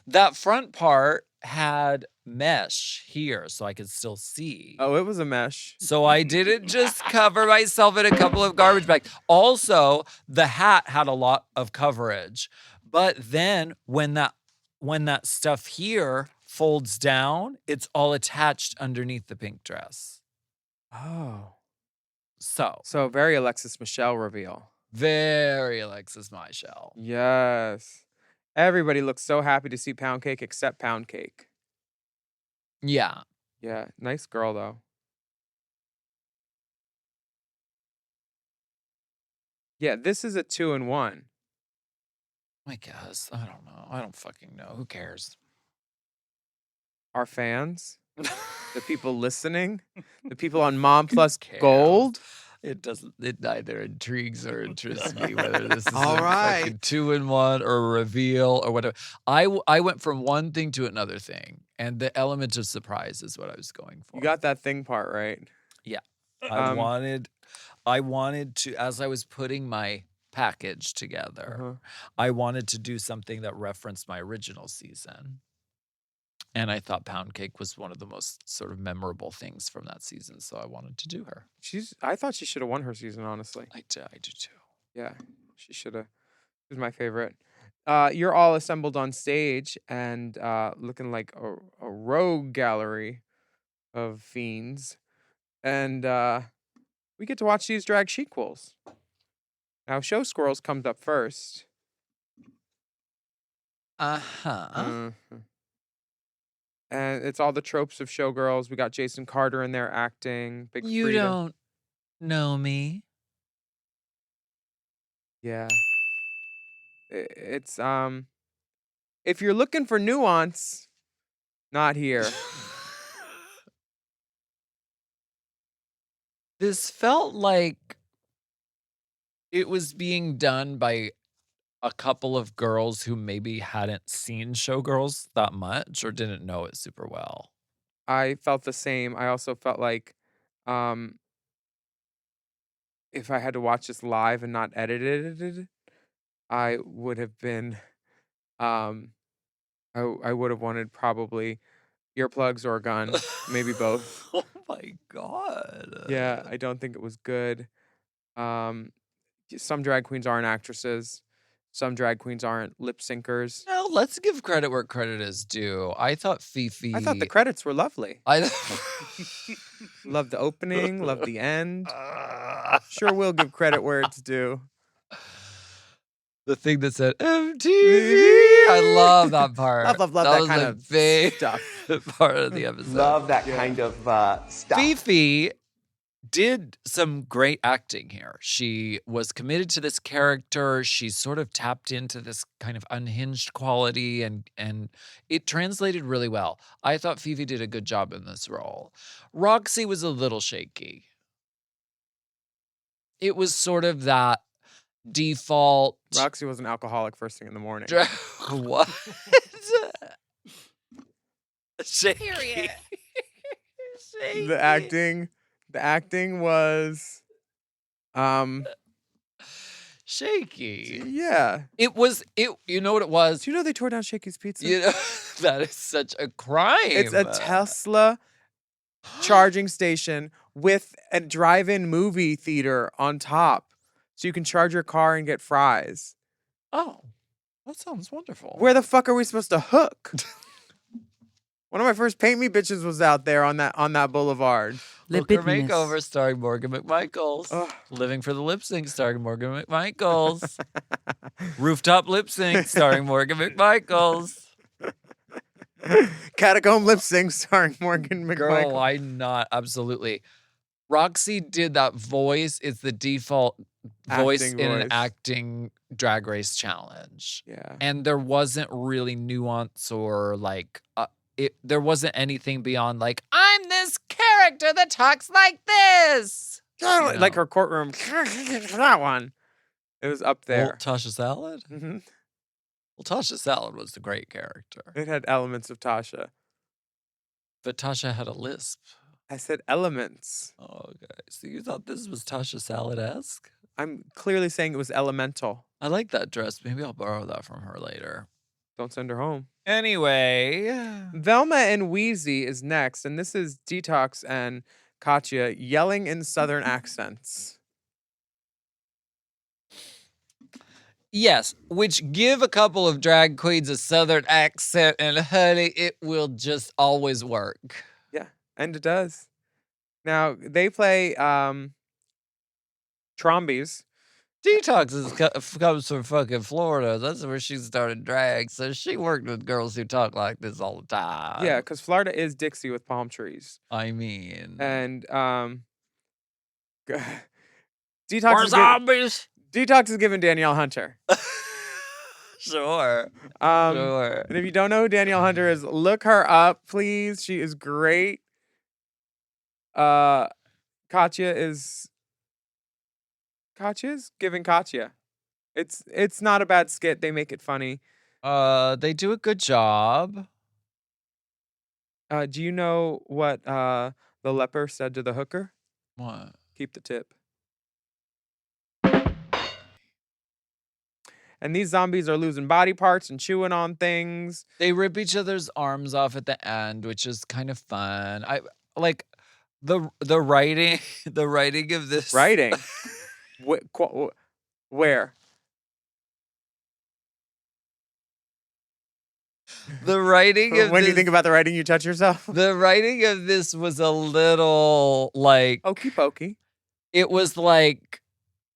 That front part had mesh here, so I could still see. Oh, it was a mesh. So I didn't just cover myself in a couple of garbage bags. Also, the hat had a lot of coverage. But then when that stuff here folds down, it's all attached underneath the pink dress. Oh. So very Alexis Michelle reveal. very Alexis Michelle. Yes. Everybody looks so happy to see Pound Cake except Pound Cake. Yeah. Yeah. Nice girl, though. Yeah, this is a 2-in-1. I guess. I don't know. I don't fucking know. Who cares? Our fans, the people listening, the people on Mom Plus cares? Gold. It doesn't. It neither intrigues or interests me whether this is All a right. fucking 2-in-1 or a reveal or whatever. I went from one thing to another thing, and the element of surprise is what I was going for. You got that thing part right. I wanted to, as I was putting my package together, Uh-huh. I wanted to do something that referenced my original season. And I thought Pound Cake was one of the most sort of memorable things from that season, so I wanted to do her. I thought she should have won her season, honestly. I do too. Yeah, she should have. She was my favorite. You're all assembled on stage and looking like a rogue gallery of fiends. And we get to watch these drag Shequels. Now, Show Squirrels comes up first. Uh-huh. Mhm. And it's all the tropes of showgirls. We got Jason Carter in there acting. Big You Frida. don't know me. Yeah. It's if you're looking for nuance, not here. This felt like it was being done by a couple of girls who maybe hadn't seen Showgirls that much or didn't know it super well. I felt the same. I also felt like if I had to watch this live and not edited, I would have been I would have wanted probably earplugs or a gun, maybe both. Oh my God. Yeah, I don't think it was good. Some drag queens aren't actresses. Some drag queens aren't lip syncers. No, let's give credit where credit is due. I thought Fifi. I thought the credits were lovely. I Love the opening, love the end. Sure will give credit where it's due. the thing that said MTV. I love that part. Love that that was kind my of favorite stuff. part of the episode. Love that kind of stuff. Fifi did some great acting here. She was committed to this character. She sort of tapped into this kind of unhinged quality and it translated really well. I thought Fifi did a good job in this role. Roxy was a little shaky. It was sort of that default. Roxy was an alcoholic first thing in the morning. What? Shaky. Period. Shaky. The acting was, Shaky. yeah. It was. You know what it was? Do you know they tore down Shakey's Pizza? You know, that is such a crime. It's a Tesla charging station with a drive-in movie theater on top, so you can charge your car and get fries. Oh, that sounds wonderful. Where the fuck are we supposed to hook? One of my first paint me bitches was out there on that boulevard. Hooker Makeover starring Morgan McMichaels. Ugh. Living for the Lip Sync starring Morgan McMichaels. Rooftop Lip Sync starring Morgan McMichaels. Catacomb lip sync starring Morgan McMichael. Girl, why not? Absolutely. Roxy did that voice. It's the default voice Acting in voice. an acting drag race challenge. Yeah. And there wasn't really nuance or like, there wasn't anything beyond like, I'm this character that talks like this. Like her courtroom. That one. It was up Well, there. Tasha Salad? Mhm. Well, Tasha Salad was the great character. It had elements of Tasha. But Tasha had a lisp. I said elements. Oh, okay. So you thought this was Tasha Salad-esque? I'm clearly saying it was elemental. I like that dress. Maybe I'll borrow that from her later. Don't send her home. Anyway. Velma and Wheezy is next, and this is Detox and Katya yelling in southern accents. Yes, which give a couple of drag queens a southern accent, and honey, it will just always work. Yeah, and it does. Now, they play Trombies. Detox comes from fucking Florida. That's where she started drag. So she worked with girls who talk like this all the time. Yeah, because Florida is Dixie with palm trees. I mean. And More Detox zombies. is giving Danielle Hunter. Sure. Sure. And if you don't know who Danielle Hunter is, look her up, please. She is great. Katya's giving Katya. It's not a bad skit. They make it funny. They do a good job. Do you know what the leper said to the hooker? What? Keep the tip. And these zombies are losing body parts and chewing on things. They rip each other's arms off at the end, which is kind of fun. I like the writing. The writing of this Writing. Where? The writing of When this, you think about the writing, you touch yourself. the writing of this was a little like Okey pokey. it was like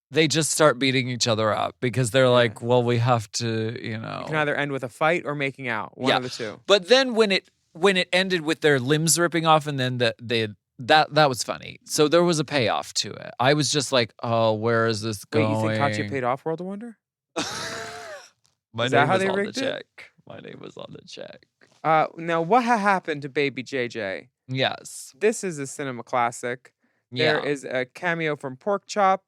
they just start beating each other up because they're like, well, we have to, You can either end with a fight or making out. One Yeah. of the two. But then when it ended with their limbs ripping off and then that was funny. So there was a payoff to it. I was just like, oh, where is this Wait, going? you think Katya paid off World of Wonder? My Is that name how was they on the rigged it? check. My name was on the check. Now, what happened to Baby JJ? Yes. This is a cinema classic. Yeah. There is a cameo from Pork Chop.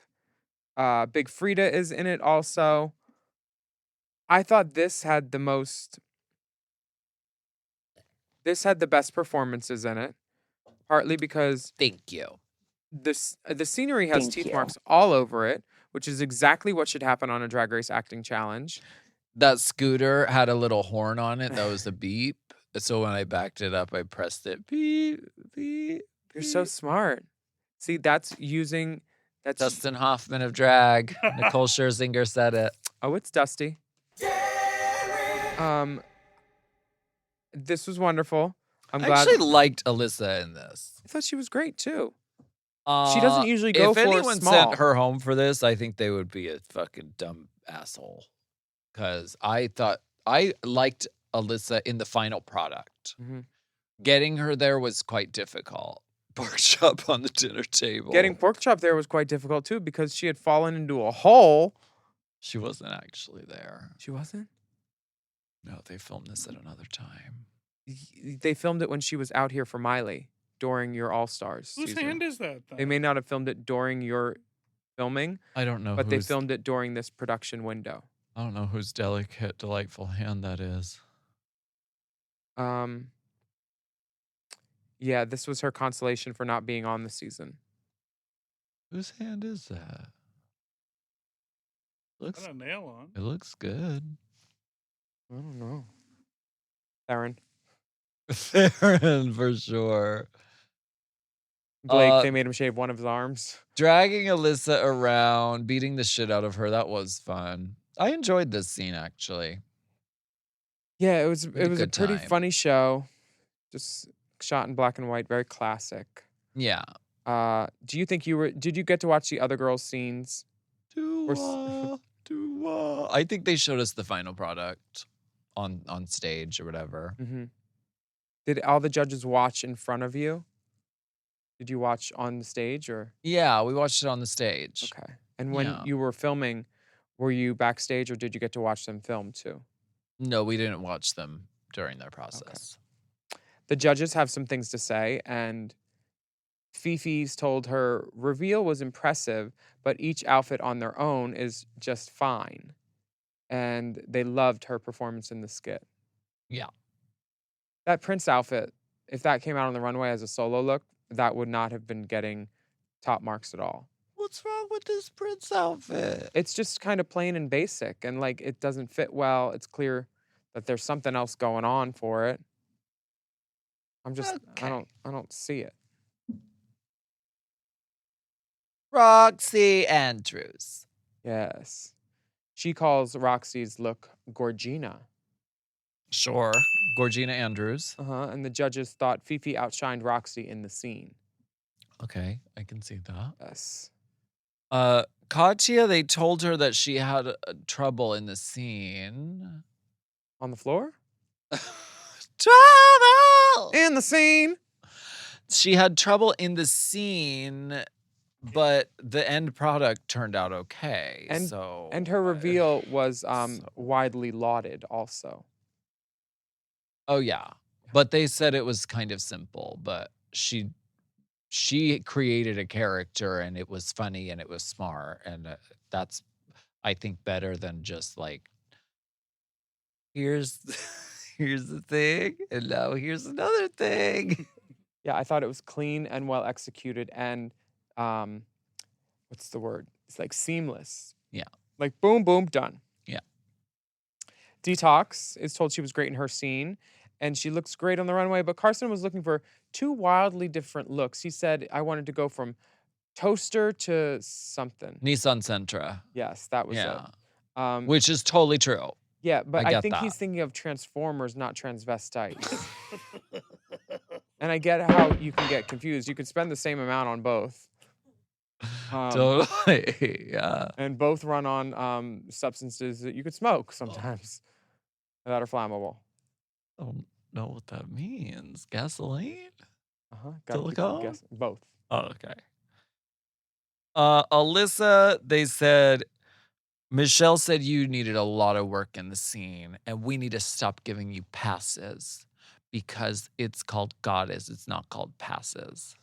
Big Frida is in it also. I thought this had the best performances in it, partly because Thank you. the scenery has Thank teeth you. marks all over it, which is exactly what should happen on a Drag Race acting challenge. That scooter had a little horn on it. That was the beep. So when I backed it up, I pressed it. Beep, beep. You're so smart. See, that's Dustin Hoffman of drag. Nicole Scherzinger said it. Oh, it's Dusty. This was wonderful. I'm I glad. actually liked Alyssa in this. I thought she was great too. She doesn't usually go if for anyone small. sent her home for this, I think they would be a fucking dumb asshole. Because I thought I liked Alyssa in the final product. Mhm. Getting her there was quite difficult. Pork chop on the dinner table. Getting Pork Chop there was quite difficult too because she had fallen into a hole. She wasn't actually there. She wasn't? No, they filmed this at another time. They filmed it when she was out here for Miley during your All Stars Whose season. hand is that? They may not have filmed it during your filming, I don't know but they whose filmed it during this production window. I don't know whose delicate, delightful hand that is. Um, yeah, this was her consolation for not being on the season. Whose hand is that? Looks Got a nail on. it looks good. I don't know. Theron. Theron for sure. Blake, they made him shave one of his arms. Dragging Alyssa around, beating the shit out of her. That was fun. I enjoyed this scene actually. Yeah, it was a a good pretty time. funny show. Just shot in black and white, very classic. Yeah. Do you think did you get to watch the other girls' scenes? I think they showed us the final product on stage or whatever. Mm-hmm. Did all the judges watch in front of you? Did you watch on the stage or? Yeah, we watched it on the stage. Okay. And when Yeah. you were filming, were you backstage or did you get to watch them film too? No, we didn't watch them during their process. The judges have some things to say, and Fifi's told her reveal was impressive, but each outfit on their own is just fine. And they loved her performance in the skit. Yeah. That Prince outfit, if that came out on the runway as a solo look, that would not have been getting top marks at all. What's wrong with this Prince outfit? It's just kind of plain and basic, and like it doesn't fit well. It's clear that there's something else going on for it. I'm just Okay. I don't see it. Roxy Andrews. Yes. She calls Roxy's look Gorgina. Sure. Gorgina Andrews. And the judges thought Fifi outshined Roxy in the scene. Okay, I can see that. Yes. Katya, they told her that she had trouble in the scene. On the floor? Trouble! In the scene. She had trouble in the scene, but the end product turned out okay. And her reveal was widely lauded also. Oh yeah. But they said it was kind of simple, but she created a character and it was funny and it was smart, and that's I think better than just like here's the thing and now here's another thing. Yeah, I thought it was clean and well executed and what's the word? It's like seamless. Yeah. Like boom, boom, done. Yeah. Detox is told she was great in her scene and she looks great on the runway, but Carson was looking for two wildly different looks. He said, I wanted to go from toaster to something. Nissan Sentra. Yes, that was it. Which is totally true. Yeah, but I I get think that. he's thinking of Transformers, not transvestites. And I get how you can get confused. You could spend the same amount on both. Totally. Yeah. And both run on substances that you could smoke sometimes that are flammable. I don't know what that means. Gasoline? Gotta keep Silicone? guessing. Both. Oh, okay. Alyssa, they said, Michelle said you needed a lot of work in the scene, and we need to stop giving you passes because it's called goddess. It's not called passes.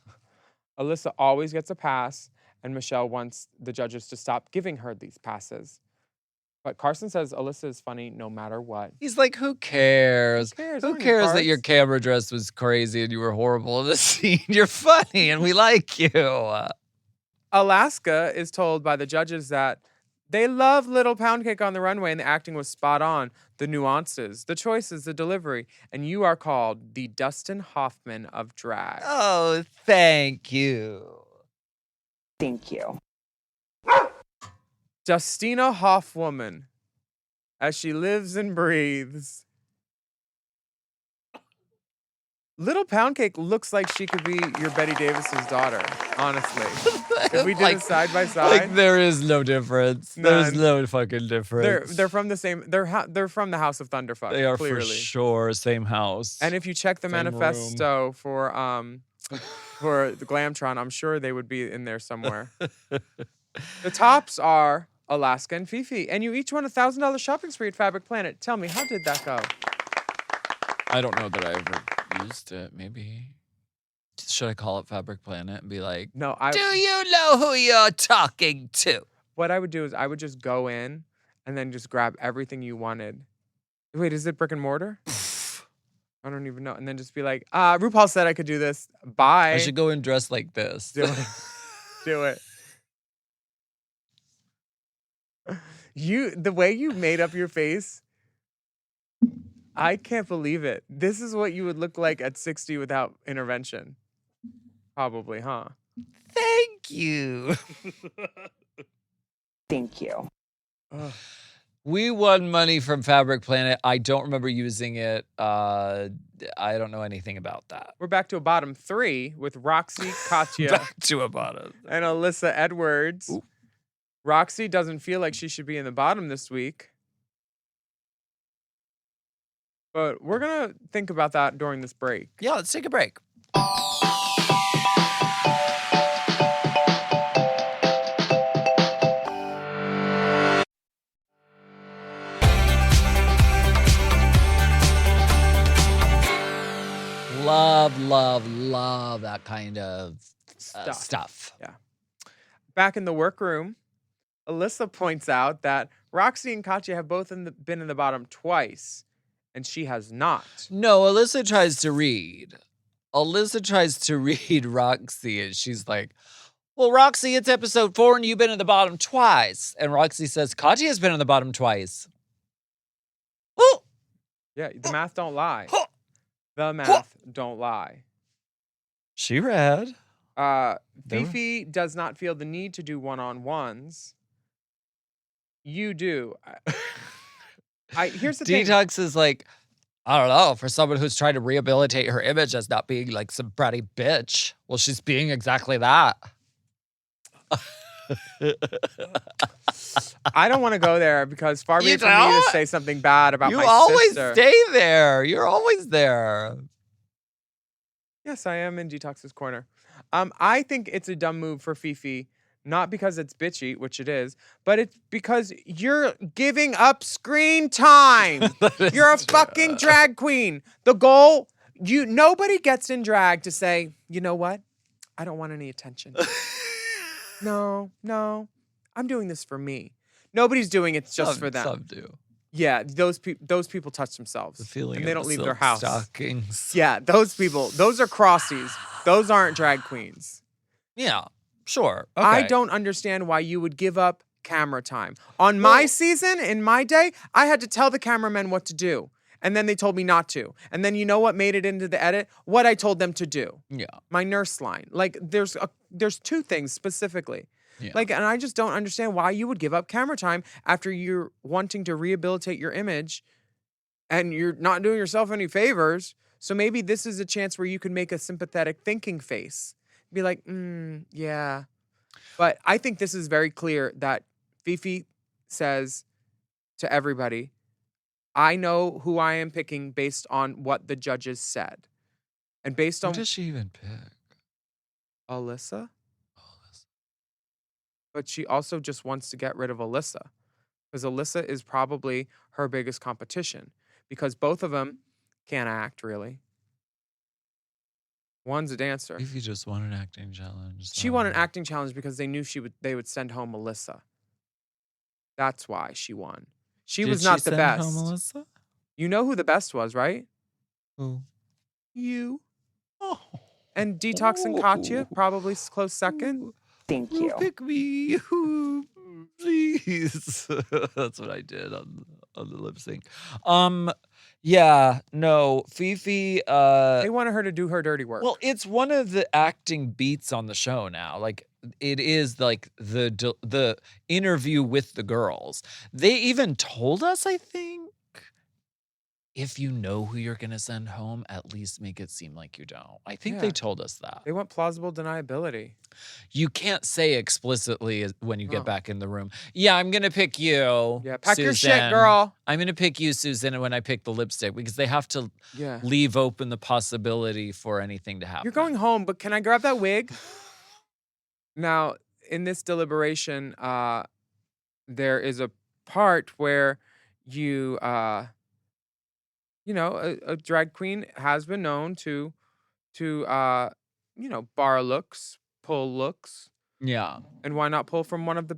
Alyssa always gets a pass, and Michelle wants the judges to stop giving her these passes. But Carson says Alyssa is funny no matter what. He's like, who cares? Who cares? I Who don't need cares that your cards. camera dress was crazy and you were horrible in the scene? You're funny and we like you. Alaska is told by the judges that they love Little Pound Cake on the runway and the acting was spot on. The nuances, the choices, the delivery. And you are called the Dustin Hoffman of drag. Oh, thank you. Thank you. Justina Hoffwoman, as she lives and breathes. Little Pound Cake looks like she could be your Betty Davis's daughter, honestly. If we did it side by side. Like there is no difference. There's None. no fucking difference. They're from the same. They're from the House of Thunderfuck. They are clearly. for sure same house. And if you check the Same manifesto for the Glamtron, I'm sure they would be in there somewhere. The tops are Alaska and Fifi, and you each won a $1,000 shopping spree at Fabric Planet. Tell me, how did that go? I don't know that I ever used it. Maybe. Should I call up Fabric Planet and be like, No, do you know who you're talking to? what I would do is I would just go in and then just grab everything you wanted. Wait, is it brick and mortar? I don't even know. And then just be like, RuPaul said I could do this. Bye. I should go and dress like this. Do it. Do it. The way you made up your face, I can't believe it. This is what you would look like at 60 without intervention. Probably, huh? Thank you. Thank you. Ugh. We won money from Fabric Planet. I don't remember using it. I don't know anything about that. We're back to a bottom 3 with Roxy, Katya, Back to a bottom. and Alyssa Edwards. Ooh. Roxy doesn't feel like she should be in the bottom this week. But we're going to think about that during this break. Yeah, let's take a break. Love that kind of stuff. Yeah. Back in the workroom, Alyssa points out that Roxy and Katya have both been in the bottom twice, and she has not. No, Alyssa tries to read. Alyssa tries to read Roxy, and she's like, well, Roxy, it's episode 4, and you've been in the bottom twice. And Roxy says, Katya's been in the bottom twice. Oh! Yeah, the math don't lie. The math don't lie. She read. Fifi does not feel the need to do one-on-ones. You do. Here's the thing. Detox is like, I don't know, for someone who's trying to rehabilitate her image as not being like some bratty bitch. Well, she's being exactly that. I don't want to go there because far be You it from me don't? to say something bad about You my always sister. stay there. You're always there. Yes, I am in Detox's corner. I think it's a dumb move for Fifi, not because it's bitchy, which it is, but it's because you're giving up screen time. You're a fucking drag queen. The goal, nobody gets in drag to say, you know what? I don't want any attention. No, I'm doing this for me. Nobody's doing it just for them. Some do. Yeah, those people touch themselves. The feeling and they of don't the leave silk their house. stockings. Yeah, those people, those are crossies. Those aren't drag queens. Yeah, sure. Okay. I don't understand why you would give up camera time. On my season, in my day, I had to tell the cameramen what to do. And then they told me not to. And then you know what made it into the edit? What I told them to do. Yeah. My nurse line. Like there's 2 things specifically. Yeah. Like, and I just don't understand why you would give up camera time after you're wanting to rehabilitate your image and you're not doing yourself any favors. So maybe this is a chance where you can make a sympathetic thinking face. Be like, yeah. But I think this is very clear that Fifi says to everybody, I know who I am picking based on what the judges said. And based on Who does she even pick? Alyssa. But she also just wants to get rid of Alyssa. Because Alyssa is probably her biggest competition. Because both of them can't act, really. One's a dancer. If you just want an acting challenge. She won an acting challenge because they knew they would send home Alyssa. That's why she won. She was not the best. Home Melissa? You know who the best was, right? Who? You. Oh. And Detox and Katya, probably close second. Thank you. Pick me, please. That's what I did on the lip sync. Yeah, no, Fifi. They wanted her to do her dirty work. Well, it's one of the acting beats on the show now. Like it is like the interview with the girls. They even told us, I think, if you know who you're gonna send home, at least make it seem like you don't. I think they told us that. They want plausible deniability. You can't say explicitly when you No. get back in the room, yeah, I'm going to pick you. Yeah, pack your shit, Susan. girl. I'm going to pick you, Susan, when I pick the lipstick, because they have to Yeah. leave open the possibility for anything to happen. You're going home, but can I grab that wig? Now, in this deliberation, there is a part where you, a drag queen has been known to bar looks, pull looks. Yeah. And why not pull from one of the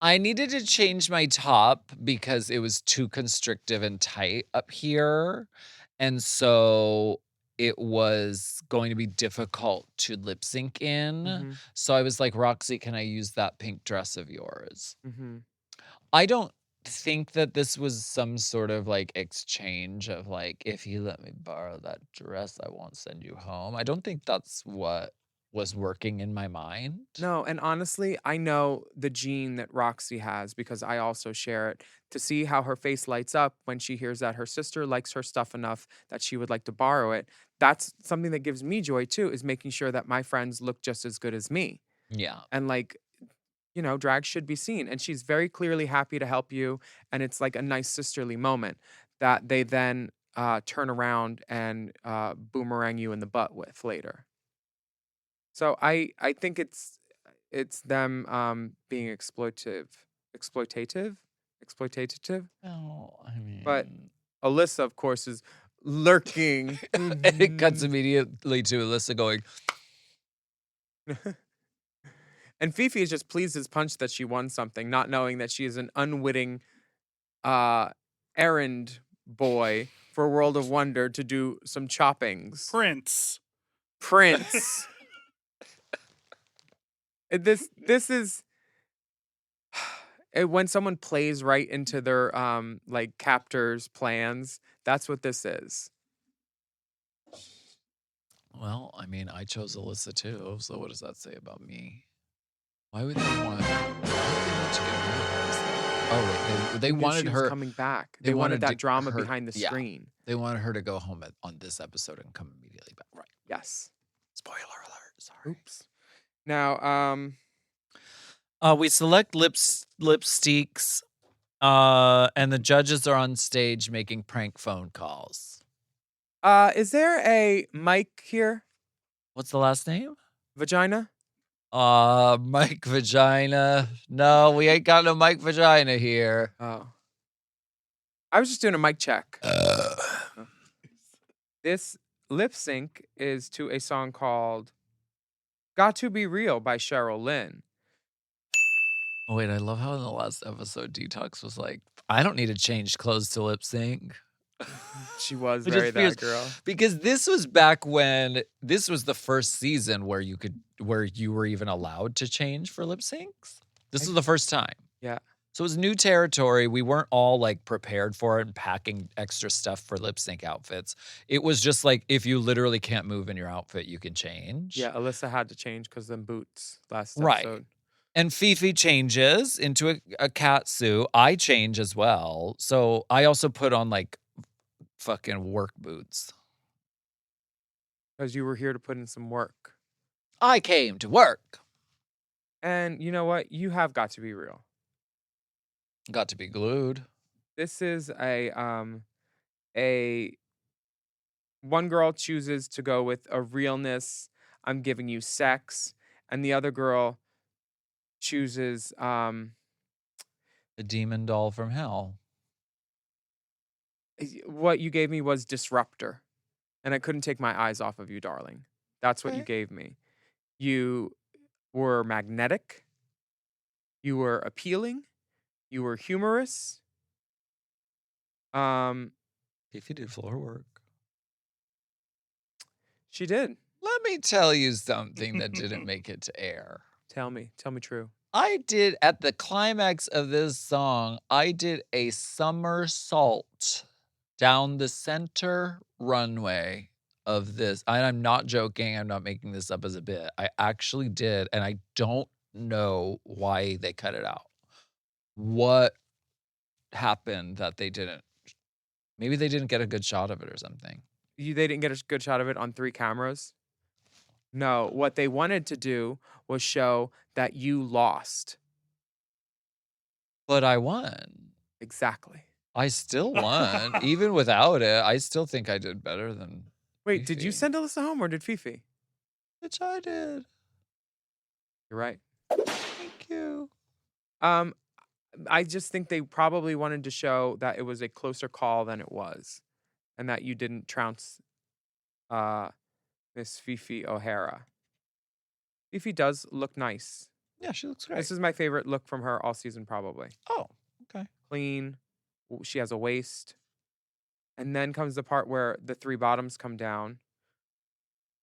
I needed to change my top because it was too constrictive and tight up here. And so it was going to be difficult to lip sync in. Mhm. So I was like, Roxy, can I use that pink dress of yours? Mhm. I don't think that this was some sort of like exchange of like, if you let me borrow that dress, I won't send you home. I don't think that's what was working in my mind. No, and honestly, I know the gene that Roxy has because I also share it. To see how her face lights up when she hears that her sister likes her stuff enough that she would like to borrow it. That's something that gives me joy too, is making sure that my friends look just as good as me. Yeah. And like, drag should be seen. And she's very clearly happy to help you. And it's like a nice sisterly moment that they then turn around and boomerang you in the butt with later. So I think it's them being exploitative. Oh, I mean, But Alyssa, of course, is lurking. and it cuts immediately to Alyssa going, And Fifi is just pleased as punch that she won something, not knowing that she is an unwitting errand boy for World of Wonder to do some choppings. Prince. This is when someone plays right into their like captors' plans. That's what this is. well, I mean, I chose Alyssa too. So what does that say about me? Why would they want to get rid of us? Oh, wait, they Knew wanted she was her coming back. they They wanted wanted that to- drama her- behind the yeah. screen. They wanted her to go home on this episode and come immediately back. Right. Yes. Spoiler alert. Sorry. Oops. Now, We select lipsticks, and the judges are on stage making prank phone calls. is there a mic here? What's the last name? Vagina? Mike Vagina. No, we ain't got no Mike Vagina here. Oh. I was just doing a mic check. This lip sync is to a song called Got to Be Real by Cheryl Lynn. Oh, wait, I love how in the last episode Detox was like, I don't need to change clothes to lip sync. She was It very just feels- that girl. Because this was back when this was the first season where you were even allowed to change for lip syncs. This was the first time. Yeah. So it was new territory. We weren't all like prepared for it and packing extra stuff for lip sync outfits. It was just like, if you literally can't move in your outfit, you can change. Yeah, Alyssa had to change because them boots last Right. episode. And Fifi changes into a cat suit. I change as well. So I also put on like fucking work boots. Because you were here to put in some work. I came to work. And you know what? You have got to be real. Got to be glued. This is a one girl chooses to go with a realness, I'm giving you sex, and the other girl chooses The demon doll from hell. what you gave me was disruptor. And I couldn't take my eyes off of you, darling. That's what you Okay. gave me. You were magnetic. You were appealing. You were humorous. Fifi did floor work. She did. Let me tell you something that didn't make it to air. Tell me true. I did, at the climax of this song, I did a somersault down the center runway of this. And I'm not joking. I'm not making this up as a bit. I actually did. And I don't know why they cut it out. What happened that they didn't? Maybe they didn't get a good shot of it or something. They didn't get a good shot of it on 3 cameras. No, what they wanted to do was show that you lost. But I won. Exactly. I still won. Even without it, I still think I did better than Wait, did you Fifi. send Alyssa home or did Fifi? Which I did. You're right. Thank you. I just think they probably wanted to show that it was a closer call than it was, and that you didn't trounce uh, Miss Fifi O'Hara. Fifi does look nice. Yeah, she looks great. This is my favorite look from her all season, probably. Oh, okay. Clean. She has a waist. And then comes the part where the three bottoms come down.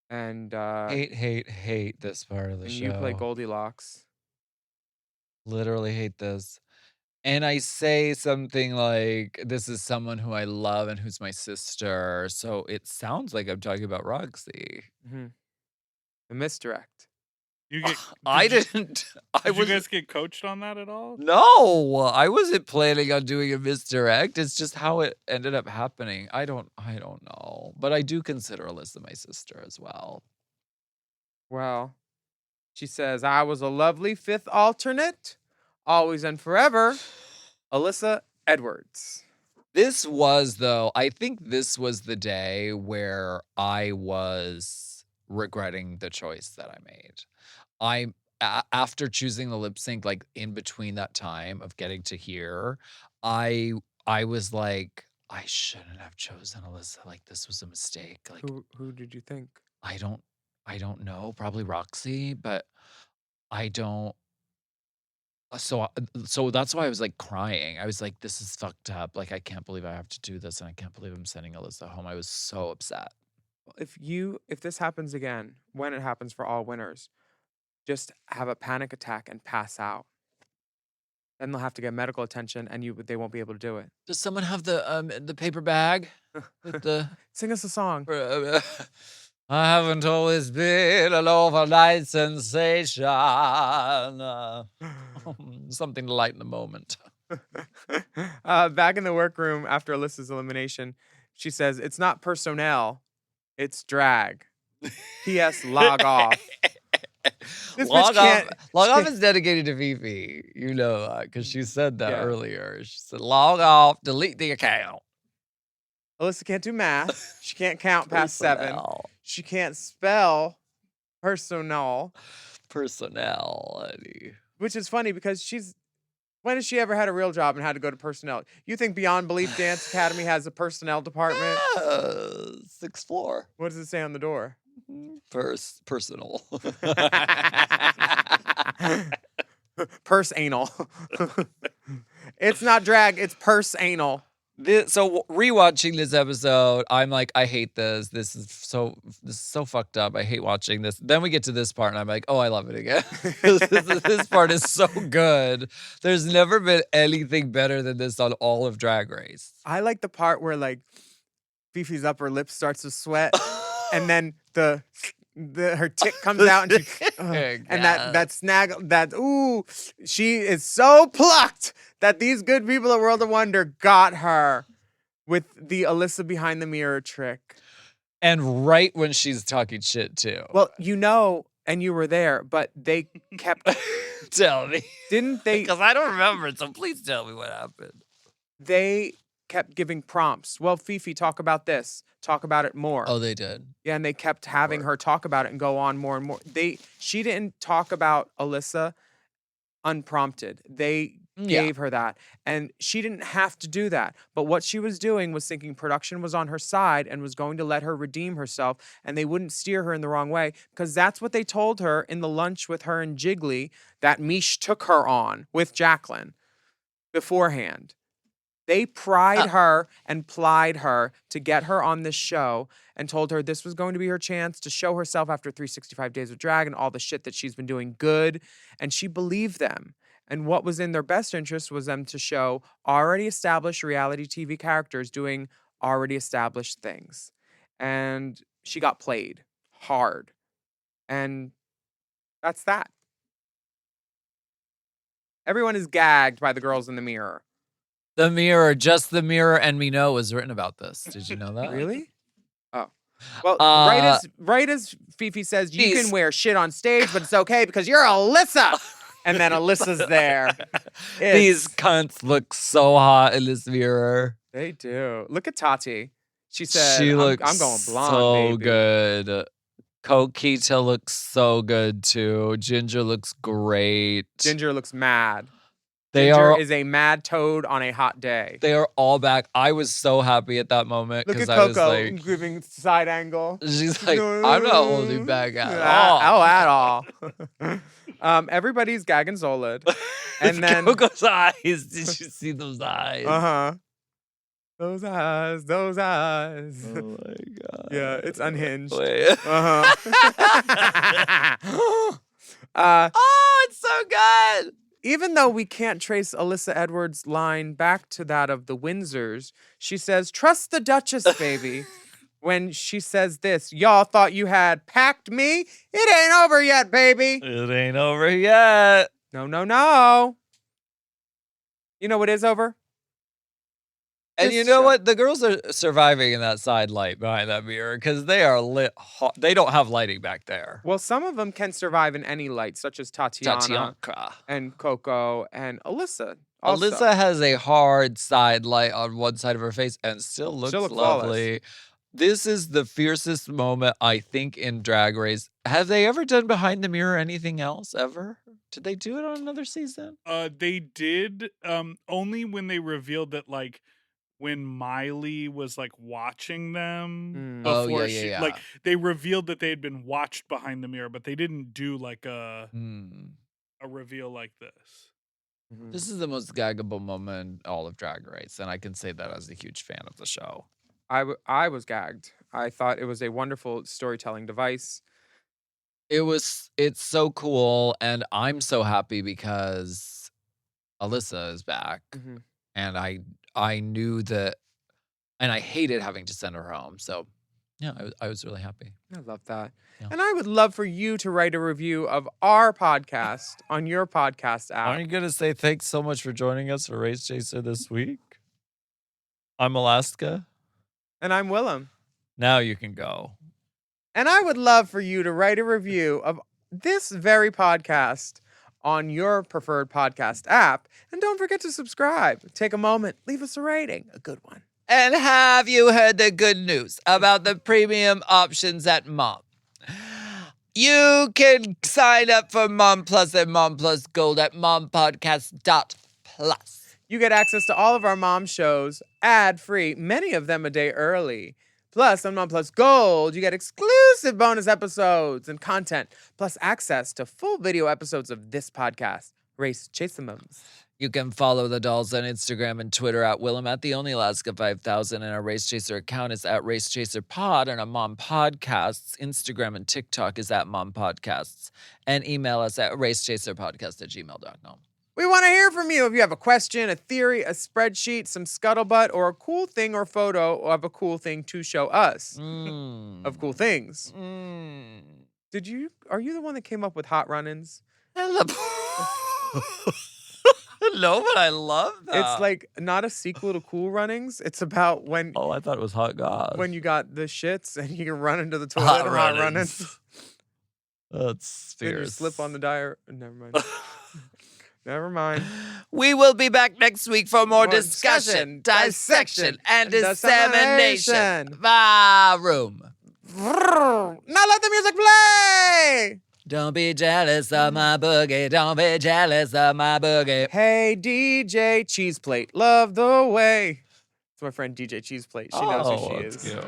And Hate this part of the and show. you play Goldilocks. Literally hate this. And I say something like, this is someone who I love and who's my sister. So it sounds like I'm talking about Roxy. Mm-hmm. The misdirect. You get, I did didn't. you guys get coached on that at all? No, I wasn't planning on doing a misdirect. It's just how it ended up happening. I don't know. But I do consider Alyssa my sister as well. Well, she says, I was a lovely fifth alternate, always and forever, Alyssa Edwards. This was, though, I think this was the day where I was regretting the choice that I made. After choosing the lip sync, like in between that time of getting to here, I was like, I shouldn't have chosen Alyssa. Like, this was a mistake. Like, Who did you think? I don't know. Probably Roxy, but I don't. So that's why I was like crying. I was like, this is fucked up. Like, I can't believe I have to do this, and I can't believe I'm sending Alyssa home. I was so upset. If this happens again, when it happens for all winners, just have a panic attack and pass out. Then they'll have to get medical attention, and they won't be able to do it. Does someone have the paper bag with the? Sing us a song. I haven't always been an overnight sensation. Something to lighten the moment. Back in the workroom after Alyssa's elimination, she says, it's not personnel, it's drag. P.S. Log off. Log off is dedicated to Fifi. You know that because she said that earlier. She said, log off, delete the account. Alyssa can't do math. She can't count past 7. She can't spell personnel. Personnel, honey. Which is funny because when has she ever had a real job and had to go to personnel? You think Beyond Belief Dance Academy has a personnel department? 6th floor. What does it say on the door? Personal. Purse anal. It's not drag, it's purse anal. So rewatching this episode, I'm like, I hate this. This is so fucked up. I hate watching this. Then we get to this part, and I'm like, oh, I love it again. This part is so good. There's never been anything better than this on all of Drag Race. I like the part where like Fifi's upper lip starts to sweat, and then her tick comes out, and and that snag she is so plucked that these good people at World of Wonder got her with the Alyssa behind the mirror trick. And right when she's talking shit too. Well, and you were there, but they kept tell me. Didn't they? Because I don't remember, so please tell me what happened. They kept giving prompts. Well, Fifi, talk about this. Talk about it more. Oh, they did. Yeah, and they kept having her talk about it and go on more and more. She didn't talk about Alyssa unprompted. They gave her that. And she didn't have to do that. But what she was doing was thinking production was on her side and was going to let her redeem herself, and they wouldn't steer her in the wrong way, because that's what they told her in the lunch with her and Jiggly that Mish took her on with Jacqueline beforehand. They pried her and plied her to get her on this show and told her this was going to be her chance to show herself after 365 Days of Drag and all the shit that she's been doing good. And she believed them. And what was in their best interest was them to show already established reality TV characters doing already established things. And she got played hard. And that's that. Everyone is gagged by the girls in the mirror. The Mirror, just The Mirror and Me Know was written about this. Did you know that? Really? Oh. Well, right as Fifi says, you can wear shit on stage, but it's okay because you're Alyssa. And then Alyssa's there. These cunts look so hot in this mirror. They do. Look at Tati. She said, she looks I'm going blonde, so baby. good. Coquita looks so good too. Ginger looks great. Ginger looks mad. Ginger is a mad toad on a hot day. They are all back. I was so happy at that moment Look at because I was Coco like, giving side angle. she's like, I'm not holding back at all. At all. Everybody's gagging Zolid. And then Coco's eyes. Did you see those eyes? Uh-huh. Those eyes. Oh my god. Yeah, it's unhinged. Wait. Uh-huh. Oh, it's so good. Even though we can't trace Alyssa Edwards' line back to that of the Windsors, she says, "Trust the Duchess, baby." When she says this, y'all thought you had packed me? It ain't over yet, baby. It ain't over yet. No, no, no. You know what is over? And This you know show. what? The girls are surviving in that side light behind that mirror because they are lit. They don't have lighting back there. Well, some of them can survive in any light, such as Tatiana Tatiana. and Coco and Alyssa. Also. Alyssa has a hard side light on one side of her face and still looks She'll look flawless. lovely. This is the fiercest moment, I think, in Drag Race. Have they ever done behind the mirror anything else ever? Did they do it on another season? They did only when they revealed that, like, when Miley was like watching them Oh, before yeah, she yeah. like they revealed that they had been watched behind the mirror, but they didn't do like a reveal like this. This is the most gaggable moment in all of Drag Race, and I can say that as a huge fan of the show. I was gagged. I thought it was a wonderful storytelling device. It's so cool, and I'm so happy because Alyssa is back, and I knew that, and I hated having to send her home. So, yeah, I was really happy. I love that. Yeah. And I would love for you to write a review of our podcast on your podcast app. Aren't you going to say thanks so much for joining us for Race Chaser this week? I'm Alaska. And I'm Willam. Now you can go. And I would love for you to write a review of this very podcast on your preferred podcast app. And don't forget to subscribe. Take a moment. Leave us a rating. A good one. And have you heard the good news about the premium options at Mom? You can sign up for Mom Plus and Mom Plus Gold at mompodcast.plus. You get access to all of our mom shows ad-free, many of them a day early. Plus, on Mom Plus Gold, you get exclusive bonus episodes and content, plus access to full video episodes of this podcast, Race Chaser Mums. You can follow the dolls on Instagram and Twitter at Willam at the Only Alaska 5000, and our Race Chaser account is at Race Chaser Pod, and our Mom Podcasts Instagram and TikTok is at Mom Podcasts, and email us at racechaserpodcast@gmail.com. We want to hear from you. If you have a question, a theory, a spreadsheet, some scuttlebutt, or a cool thing or photo of a cool thing to show us of cool things. Are you the one that came up with hot run-ins? No, but I love that. It's like not a sequel to Cool Runnings. It's about when Oh, I thought it was Hot God. when you got the shits and you can run into the toilet Hot and hot Runnins. run-ins. That's Then you fierce. slip on the Never mind. Never mind. We will be back next week for more More discussion, discussion, dissection, and dissemination. dissemination. Room. Now let the music play. Don't be jealous of my boogie. Don't be jealous of my boogie. Hey, DJ Cheese Plate, love the way. It's my friend DJ Cheese Plate. She knows who she is. Cute.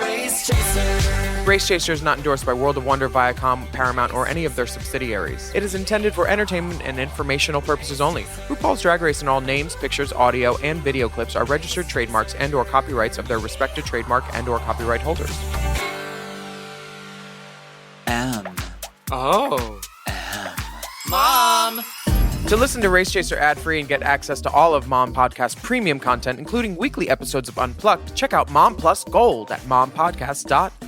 Race Chaser. Race Chaser is not endorsed by World of Wonder, Viacom, Paramount, or any of their subsidiaries. It is intended for entertainment and informational purposes only. RuPaul's Drag Race and all names, pictures, audio, and video clips are registered trademarks and/or copyrights of their respective trademark and/or copyright holders. Mom. To listen to Race Chaser ad-free and get access to all of Mom Podcast premium content, including weekly episodes of Unplugged, check out Mom Plus Gold at mompodcast.plus.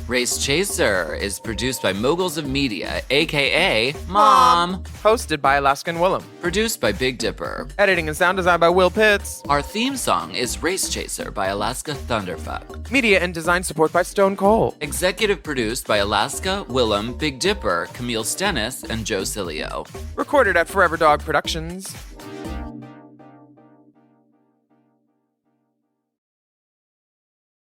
Race Chaser is produced by Moguls of Media, a.k.a. Mom. Hosted by Alaska and Willam. Produced by Big Dipper. Editing and sound design by Will Pitts. Our theme song is Race Chaser by Alaska Thunderfuck. Media and design support by Stone Cold. Executive produced by Alaska, Willam, Big Dipper, Camille Stennis, and Joe Cilio. Recorded at Forever Dog Productions.